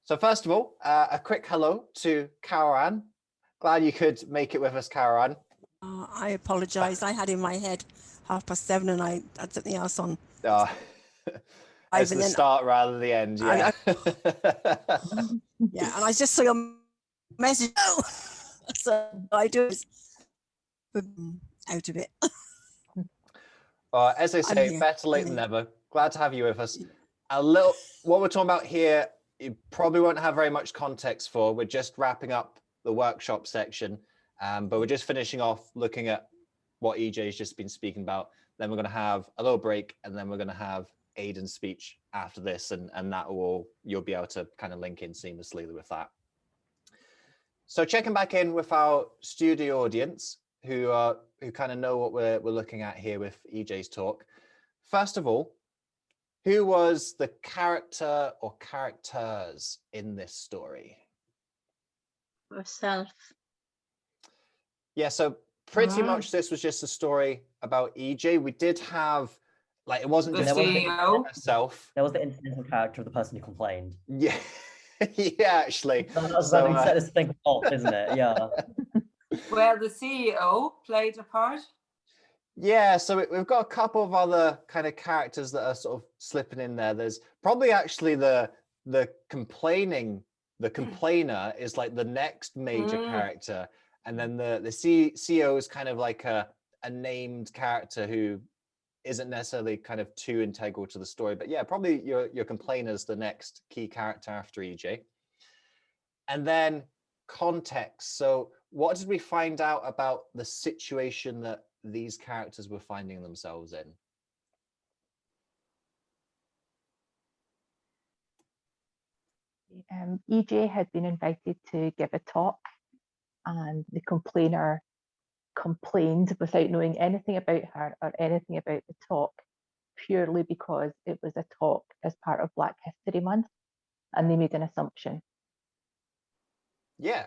So first of all, a quick hello to Karan. Glad you could make it with us, Karan. I apologize. I had in my head 7:30 and I had something else on. Oh, it's And the then start rather than the end, yeah. yeah, and I just saw your message. Oh, so I do out of it. As I I'm say, here. better late I'm than here. never. Glad to have you with us. What we're talking about here, you probably won't have very much context for. We're just wrapping up the workshop section, but we're just finishing off looking at what EJ's just been speaking about. Then we're going to have a little break, and then we're going to have Aidan's speech after this, and that you'll be able to kind of link in seamlessly with that. So checking back in with our studio audience, who kind of know what we're looking at here with EJ's talk. First of all, who was the character or characters in this story? Yourself. Yeah, so pretty much this was just a story about EJ. We did have, like, it wasn't The just CEO. herself. There was the incidental character of the person who complained. Yeah, yeah, actually. That was So, when we set this thing off, isn't it? Yeah. Well, the CEO played a part. yeah, so we've got a couple of other kind of characters that are sort of slipping in there. There's probably actually the complainer is like the next major character, and then the CEO is kind of like a named character who isn't necessarily kind of too integral to the story. But yeah, probably your complainer's the next key character after EJ. And then context. So what did we find out about the situation that these characters were finding themselves in? EJ had been invited to give a talk, and the complainer complained without knowing anything about her or anything about the talk, purely because it was a talk as part of Black History Month, and they made an assumption. Yeah,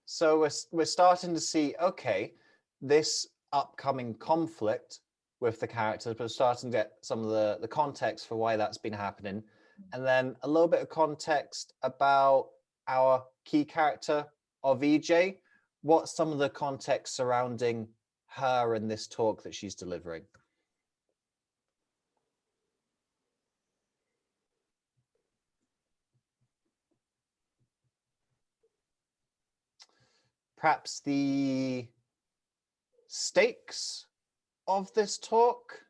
so we're starting to see, okay, this upcoming conflict with the characters, but we're starting to get some of the context for why that's been happening, and then a little bit of context about our key character of EJ. What's some of the context surrounding her and this talk that she's delivering? Perhaps the stakes of this talk?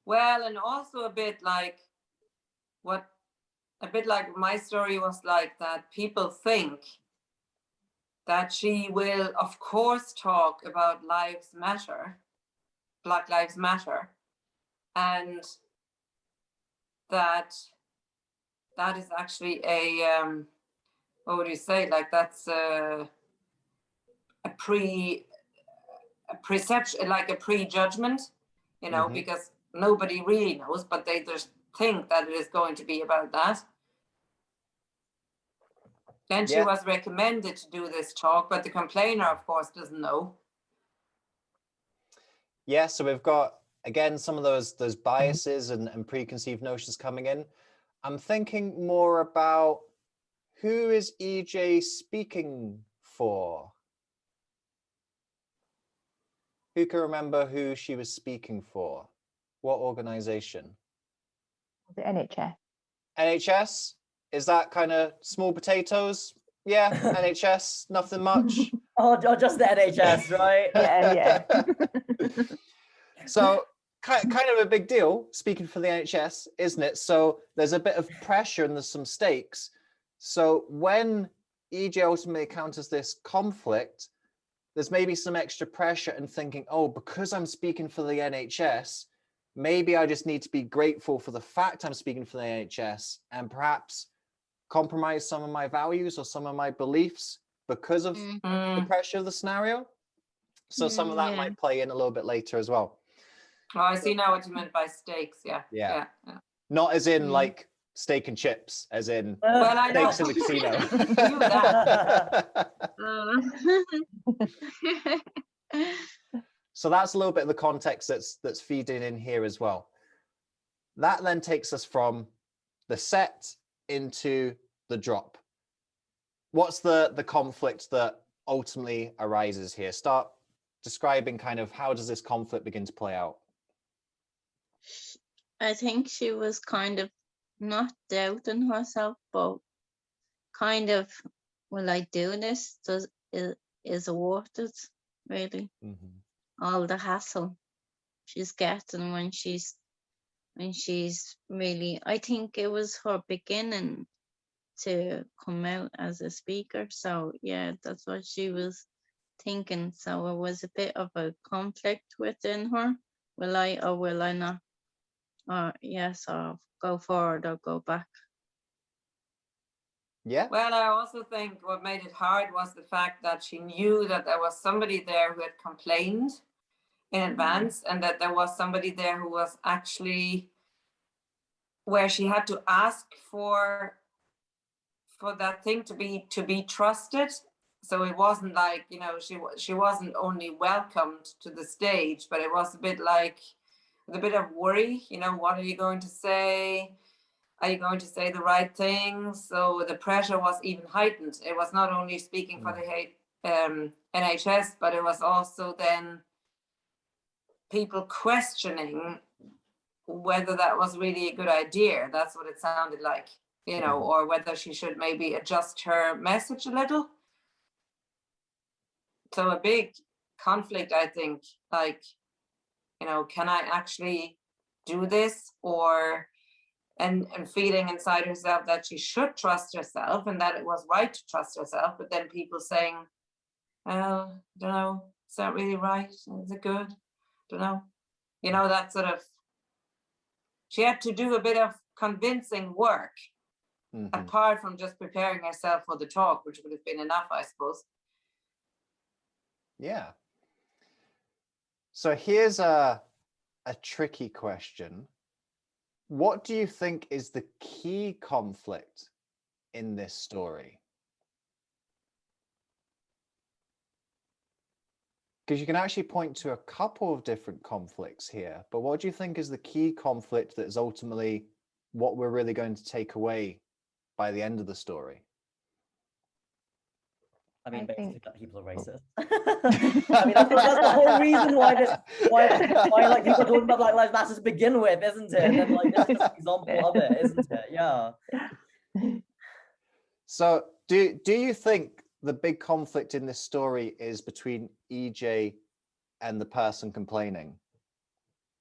Well, and also a bit like my story was like, that people think that she will, of course, talk about lives matter, Black Lives Matter, and that is actually a what would you say? Like that's a preception, like a prejudgment, you know, because nobody really knows, but they just think that it is going to be about that. Then she was recommended to do this talk, but the complainer, of course, doesn't know. Yeah, so we've got, again, some of those biases and preconceived notions coming in. I'm thinking more about, who is EJ speaking for? Who can remember who she was speaking for? What organization? The NHS. NHS? Is that kind of small potatoes? Yeah, NHS, nothing much. Oh, just the NHS, right? Yeah. So kind of a big deal, speaking for the NHS, isn't it? So there's a bit of pressure and there's some stakes. So when EJ ultimately encounters this conflict, there's maybe some extra pressure and thinking, oh, because I'm speaking for the NHS, maybe I just need to be grateful for the fact I'm speaking for the NHS and perhaps compromise some of my values or some of my beliefs because of the pressure of the scenario. So some of that Yeah. might play in a little bit later as well. Oh, I see now what you meant by stakes. Yeah. Yeah. Not as in like steak and chips, as in Well, I know. steaks in the casino. Knew that. So that's a little bit of the context that's feeding in here as well. That then takes us from the set into the drop. What's the conflict that ultimately arises here? Start describing kind of how does this conflict begin to play out? I think she was kind of not doubting herself, but kind of, will I do this? Is it worth it, really? All the hassle she's getting when she's really, I think it was her beginning to come out as a speaker. So yeah, that's what she was thinking. So it was a bit of a conflict within her. Will I or will I not? Or yes, or go forward or go back. Yeah. Well, I also think what made it hard was the fact that she knew that there was somebody there who had complained in advance, and that there was somebody there who was actually, where she had to ask for that thing to be trusted. So it wasn't like, you know, she wasn't only welcomed to the stage, but it was a bit like, with a bit of worry, you know, what are you going to say? Are you going to say the right things? So the pressure was even heightened. It was not only speaking for the NHS, but it was also then people questioning whether that was really a good idea. That's what it sounded like, you know, or whether she should maybe adjust her message a little. So a big conflict, I think, like, you know, can I actually do this? Or and feeling inside herself that she should trust herself and that it was right to trust herself, but then people saying, well, I don't know, is that really right? Is it good? Don't know. You know, that sort of, she had to do a bit of convincing work apart from just preparing herself for the talk, which would have been enough, I suppose. Yeah. So here's a tricky question. What do you think is the key conflict in this story? Because you can actually point to a couple of different conflicts here, but what do you think is the key conflict that is ultimately what we're really going to take away by the end of the story? I mean, I basically, think- that people are racist. I mean, that's the whole reason why like people are talking about Black Lives Matter to begin with, isn't it? And then like this is just an example of it, isn't it? Yeah. So do you think the big conflict in this story is between EJ and the person complaining?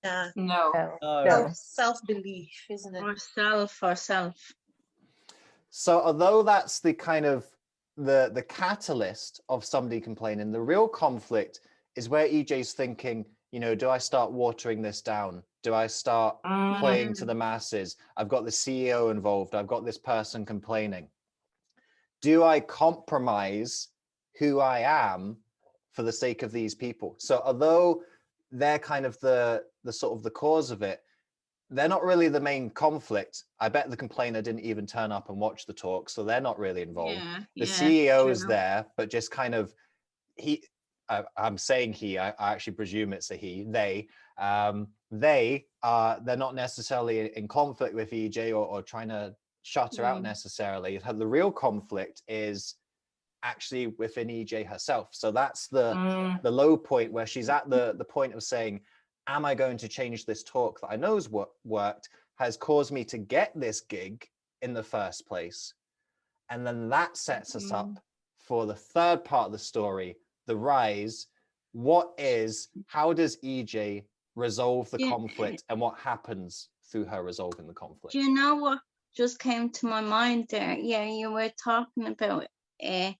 Yeah. No. No. Self-belief, isn't it? Herself. So although that's the kind of the catalyst of somebody complaining, the real conflict is where EJ's thinking, you know, do I start watering this down? Do I start playing to the masses? I've got the CEO involved. I've got this person complaining. Do I compromise who I am for the sake of these people? So although they're kind of the sort of the cause of it, they're not really the main conflict. I bet the complainer didn't even turn up and watch the talk, so they're not really involved. The CEO is there, but just kind of I'm saying he, I actually presume it's a he, they're not necessarily in conflict with EJ or trying to shut her out necessarily. The real conflict is actually within EJ herself. So that's the low point where she's at the point of saying, am I going to change this talk that I know has worked, has caused me to get this gig in the first place? And then that sets us up for the third part of the story, the rise. How does EJ resolve the conflict and what happens through her resolving the conflict? Do you know what just came to my mind there? Yeah, you were talking about it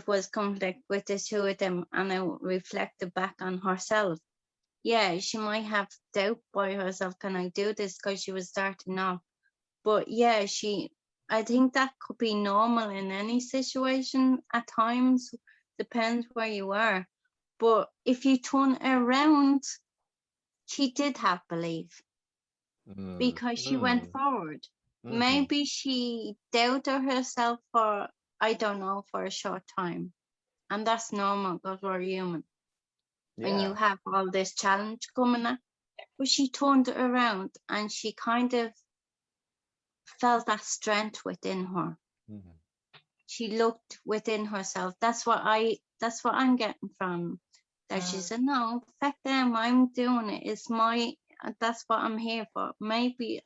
was conflict with the two of them and it reflected back on herself. yeah, she might have doubt by herself, can I do this? Because she was starting off. But yeah, I think that could be normal in any situation at times, depends where you are. But if you turn around, she did have belief because she went forward. Mhm. Maybe she doubted herself for, I don't know, for a short time. And that's normal because we're human. When you Yeah. have all this challenge coming up. But she turned it around and she kind of felt that strength within her. Mhm. She looked within herself. That's what I'm getting from that. She said, no, fuck them, I'm doing it. It's that's what I'm here for. Maybe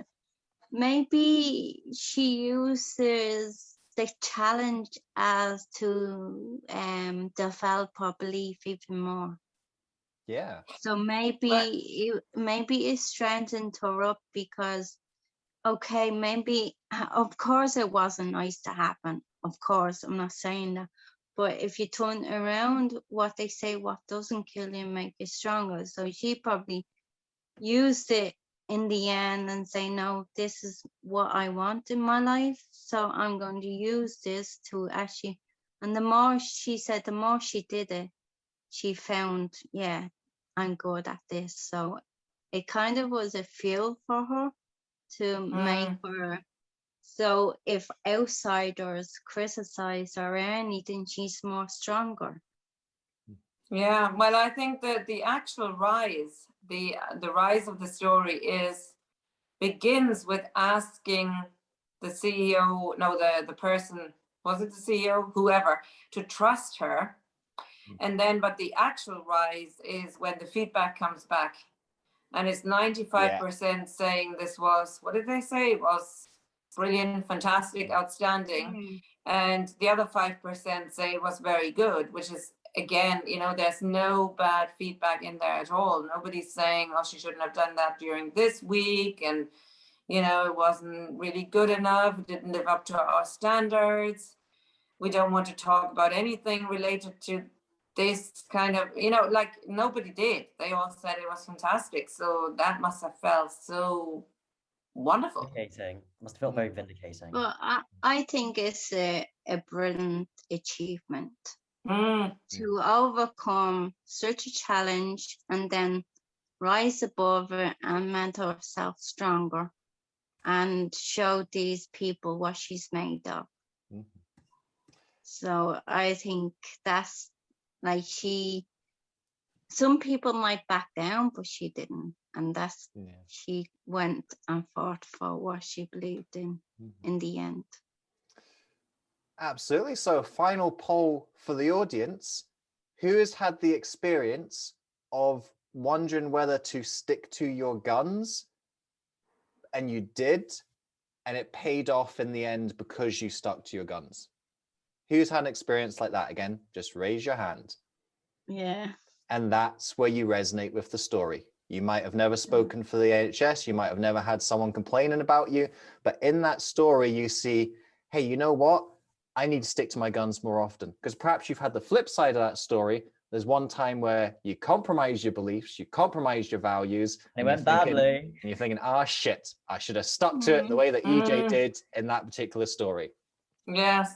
she uses the challenge as to develop her belief even more. Yeah. So maybe it strengthened her up because, okay, maybe, of course it wasn't nice to happen. Of course, I'm not saying that. But if you turn around, what they say, what doesn't kill you make you stronger. So she probably used it in the end and say, no, this is what I want in my life. So I'm going to use this to actually, and the more she said, the more she did it, she found, yeah, I'm good at this. So it kind of was a fuel for her to make her. So if outsiders criticize her or anything, she's more stronger. Yeah, well, I think that the actual rise, the rise of the story begins with asking the CEO, no, the person, was it the CEO, whoever, to trust her. And then, but the actual rise is when the feedback comes back. And it's 95% saying this was, what did they say? It was brilliant, fantastic, outstanding. And the other 5% say it was very good, which is, again, there's no bad feedback in there at all. Nobody's saying, oh, she shouldn't have done that during this week. And, it wasn't really good enough. It didn't live up to our standards. We don't want to talk about anything related to this kind of, like nobody did. They all said it was fantastic. So that must have felt so wonderful. Vindicating. Must have felt very vindicating. But I think it's a brilliant achievement to overcome such a challenge and then rise above it and make herself stronger and show these people what she's made of. So I think that's like some people might back down, but she didn't. And she went and fought for what she believed in the end. Absolutely. So final poll for the audience. Who has had the experience of wondering whether to stick to your guns and you did, and it paid off in the end because you stuck to your guns? Who's had an experience like that? Again, just raise your hand. Yeah. And that's where you resonate with the story. You might have never spoken for the NHS. You might have never had someone complaining about you. But in that story, you see, hey, you know what? I need to stick to my guns more often. Because perhaps you've had the flip side of that story. There's one time where you compromise your beliefs, you compromise your values. And it went badly. And you're thinking, shit, I should have stuck to it the way that EJ did in that particular story. Yes.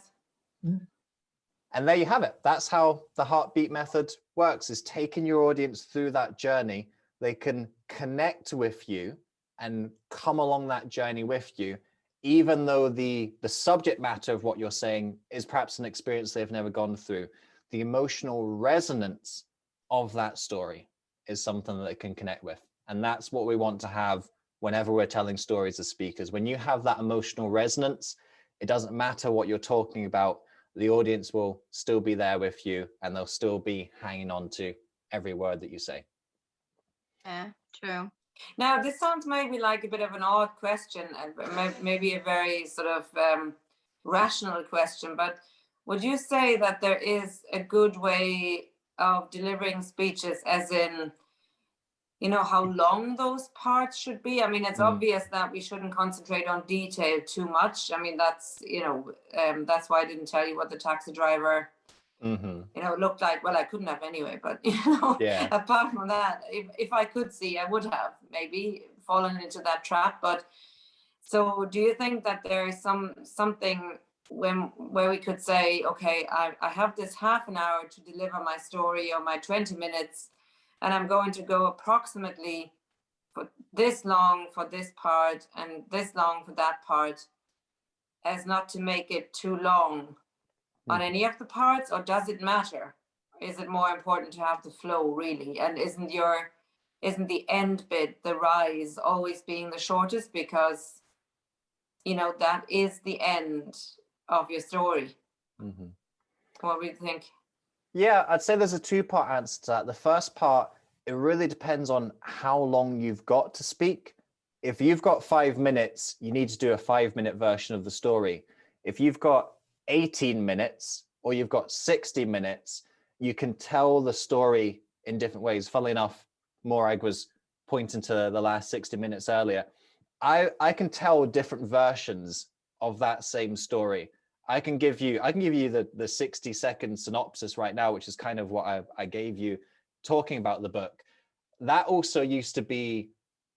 And there you have it. That's how the heartbeat method works, is taking your audience through that journey. They can connect with you and come along that journey with you, even though the subject matter of what you're saying is perhaps an experience they've never gone through. The emotional resonance of that story is something that they can connect with. And that's what we want to have whenever we're telling stories as speakers. When you have that emotional resonance, it doesn't matter what you're talking about. The audience will still be there with you and they'll still be hanging on to every word that you say. Yeah, true. Now, this sounds maybe like a bit of an odd question, maybe a very sort of rational question, but would you say that there is a good way of delivering speeches, as in, how long those parts should be? I mean, it's obvious that we shouldn't concentrate on detail too much. I mean, that's, that's why I didn't tell you what the taxi driver You know, it looked like, well, I couldn't have anyway, but you know, Yeah. apart from that, if I could see, I would have maybe fallen into that trap. But so do you think that there is something where we could say, okay, I have this half an hour to deliver my story or my 20 minutes, and I'm going to go approximately for this long for this part and this long for that part, as not to make it too long on any of the parts? Or does it matter? Is it more important to have the flow, really? And isn't the end bit, the rise, always being the shortest, because you know that is the end of your story? What do you think? Yeah, I'd say there's a two-part answer to that. The first part, it really depends on how long you've got to speak. If you've got 5 minutes, you need to do a 5-minute version of the story. If you've got 18 minutes or you've got 60 minutes, you can tell the story in different ways. Funnily enough, Morag was pointing to the last 60 minutes earlier. I can tell different versions of that same story. I can give you the 60-second synopsis right now, which is kind of what I gave you talking about the book. That also used to be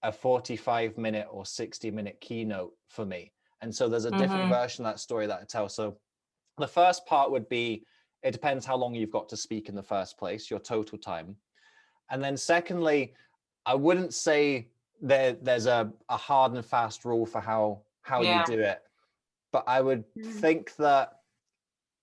a 45-minute or 60-minute keynote for me. And so there's a different version of that story that I tell. So the first part would be, it depends how long you've got to speak in the first place, your total time. And then secondly, I wouldn't say there's a hard and fast rule for how you do it. But I would think that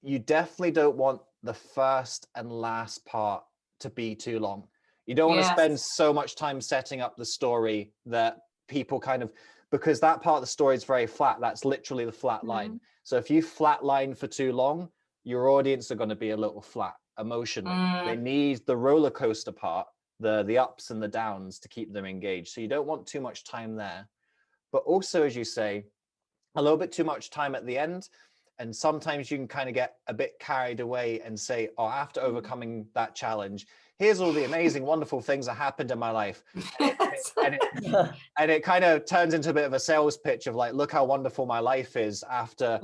you definitely don't want the first and last part to be too long. You don't want to spend so much time setting up the story that people kind of, because that part of the story is very flat. That's literally the flat line. So if you flat line for too long, your audience are going to be a little flat emotionally. They need the roller coaster part, the ups and the downs to keep them engaged. So you don't want too much time there. But also, as you say, a little bit too much time at the end. And sometimes you can kind of get a bit carried away and say, oh, after overcoming that challenge, here's all the amazing, wonderful things that happened in my life. And it kind of turns into a bit of a sales pitch of like, look how wonderful my life is after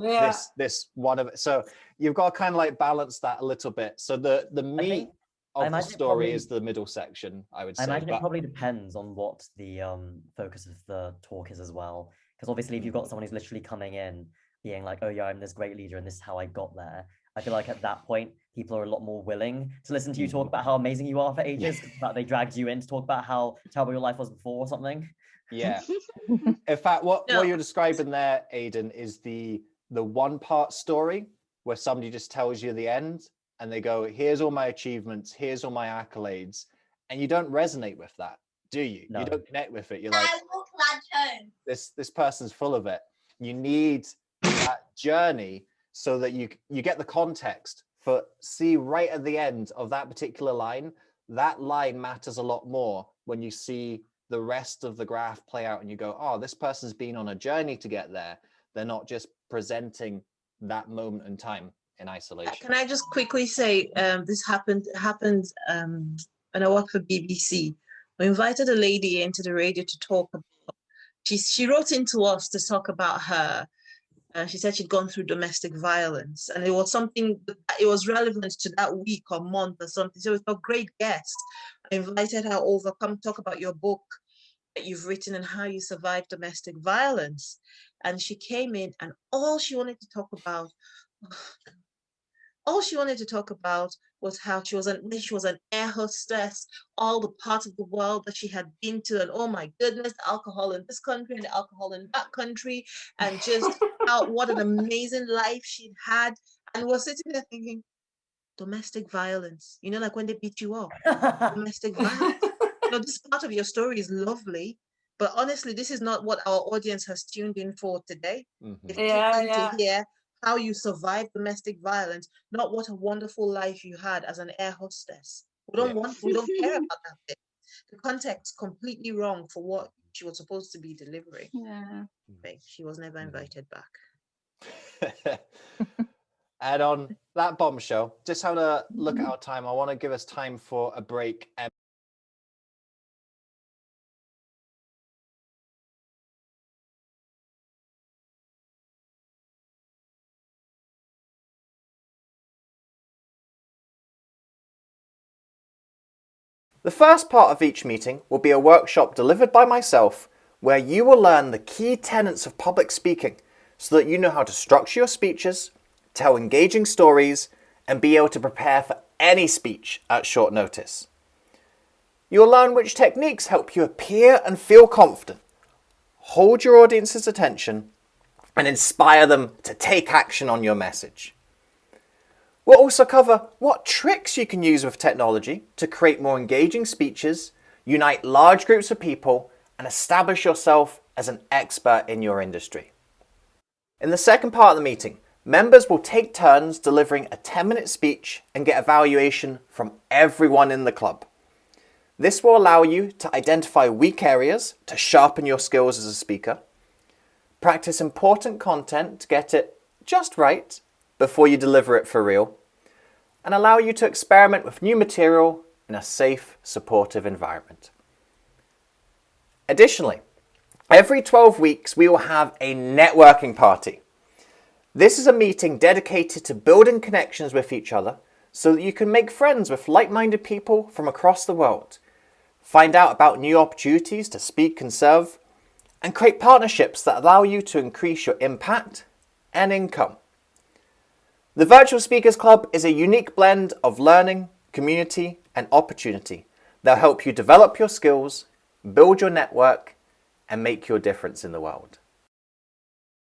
this one of it. So you've got to kind of like balance that a little bit. So the meat of the story is the middle section, I would say. I imagine it probably depends on what the focus of the talk is as well. Because obviously if you've got someone who's literally coming in being like, oh yeah, I'm this great leader and this is how I got there, I feel like at that point, people are a lot more willing to listen to you talk about how amazing you are for ages, that they dragged you in to talk about how terrible your life was before or something. Yeah. In fact, what you're describing there, Aidan, is the one-part story where somebody just tells you the end and they go, here's all my achievements, here's all my accolades, and you don't resonate with that, do you? No. You don't connect with it. You're like, this person's full of it. You need that journey so that you get the context for, see, right at the end of that particular line, that line matters a lot more when you see the rest of the graph play out and you go, oh, this person's been on a journey to get there. They're not just presenting that moment in time in isolation. Can I just quickly say, this happened when I worked for BBC. We invited a lady into the radio to talk about, she wrote into us to talk about her. She said she'd gone through domestic violence, and it was something, it was relevant to that week or month or something. So it was a great guest. I invited her over, come talk about your book that you've written and how you survived domestic violence. And she came in and all she wanted to talk about was how she was an air hostess, all the parts of the world that she had been to, and oh my goodness, alcohol in this country and alcohol in that country, and just what an amazing life she'd had. And we're sitting there thinking, domestic violence, you know, like when they beat you up, domestic violence. You know, this part of your story is lovely, but honestly, this is not what our audience has tuned in for today. They've tuned in to hear how you survived domestic violence, not what a wonderful life you had as an air hostess. We don't care about that bit. The context completely wrong for what she was supposed to be delivering. Yeah. But she was never invited back. And on that bombshell, just having a look at our time, I want to give us time for a break. The first part of each meeting will be a workshop delivered by myself where you will learn the key tenets of public speaking so that you know how to structure your speeches, tell engaging stories, and be able to prepare for any speech at short notice. You'll learn which techniques help you appear and feel confident, hold your audience's attention, and inspire them to take action on your message. We'll also cover what tricks you can use with technology to create more engaging speeches, unite large groups of people, and establish yourself as an expert in your industry. In the second part of the meeting, members will take turns delivering a 10-minute speech and get evaluation from everyone in the club. This will allow you to identify weak areas to sharpen your skills as a speaker, practice important content to get it just right before you deliver it for real, and allow you to experiment with new material in a safe, supportive environment. Additionally, every 12 weeks we will have a networking party. This is a meeting dedicated to building connections with each other so that you can make friends with like-minded people from across the world, find out about new opportunities to speak and serve, and create partnerships that allow you to increase your impact and income. The Virtual Speakers Club is a unique blend of learning, community, and opportunity that will help you develop your skills, build your network, and make your difference in the world.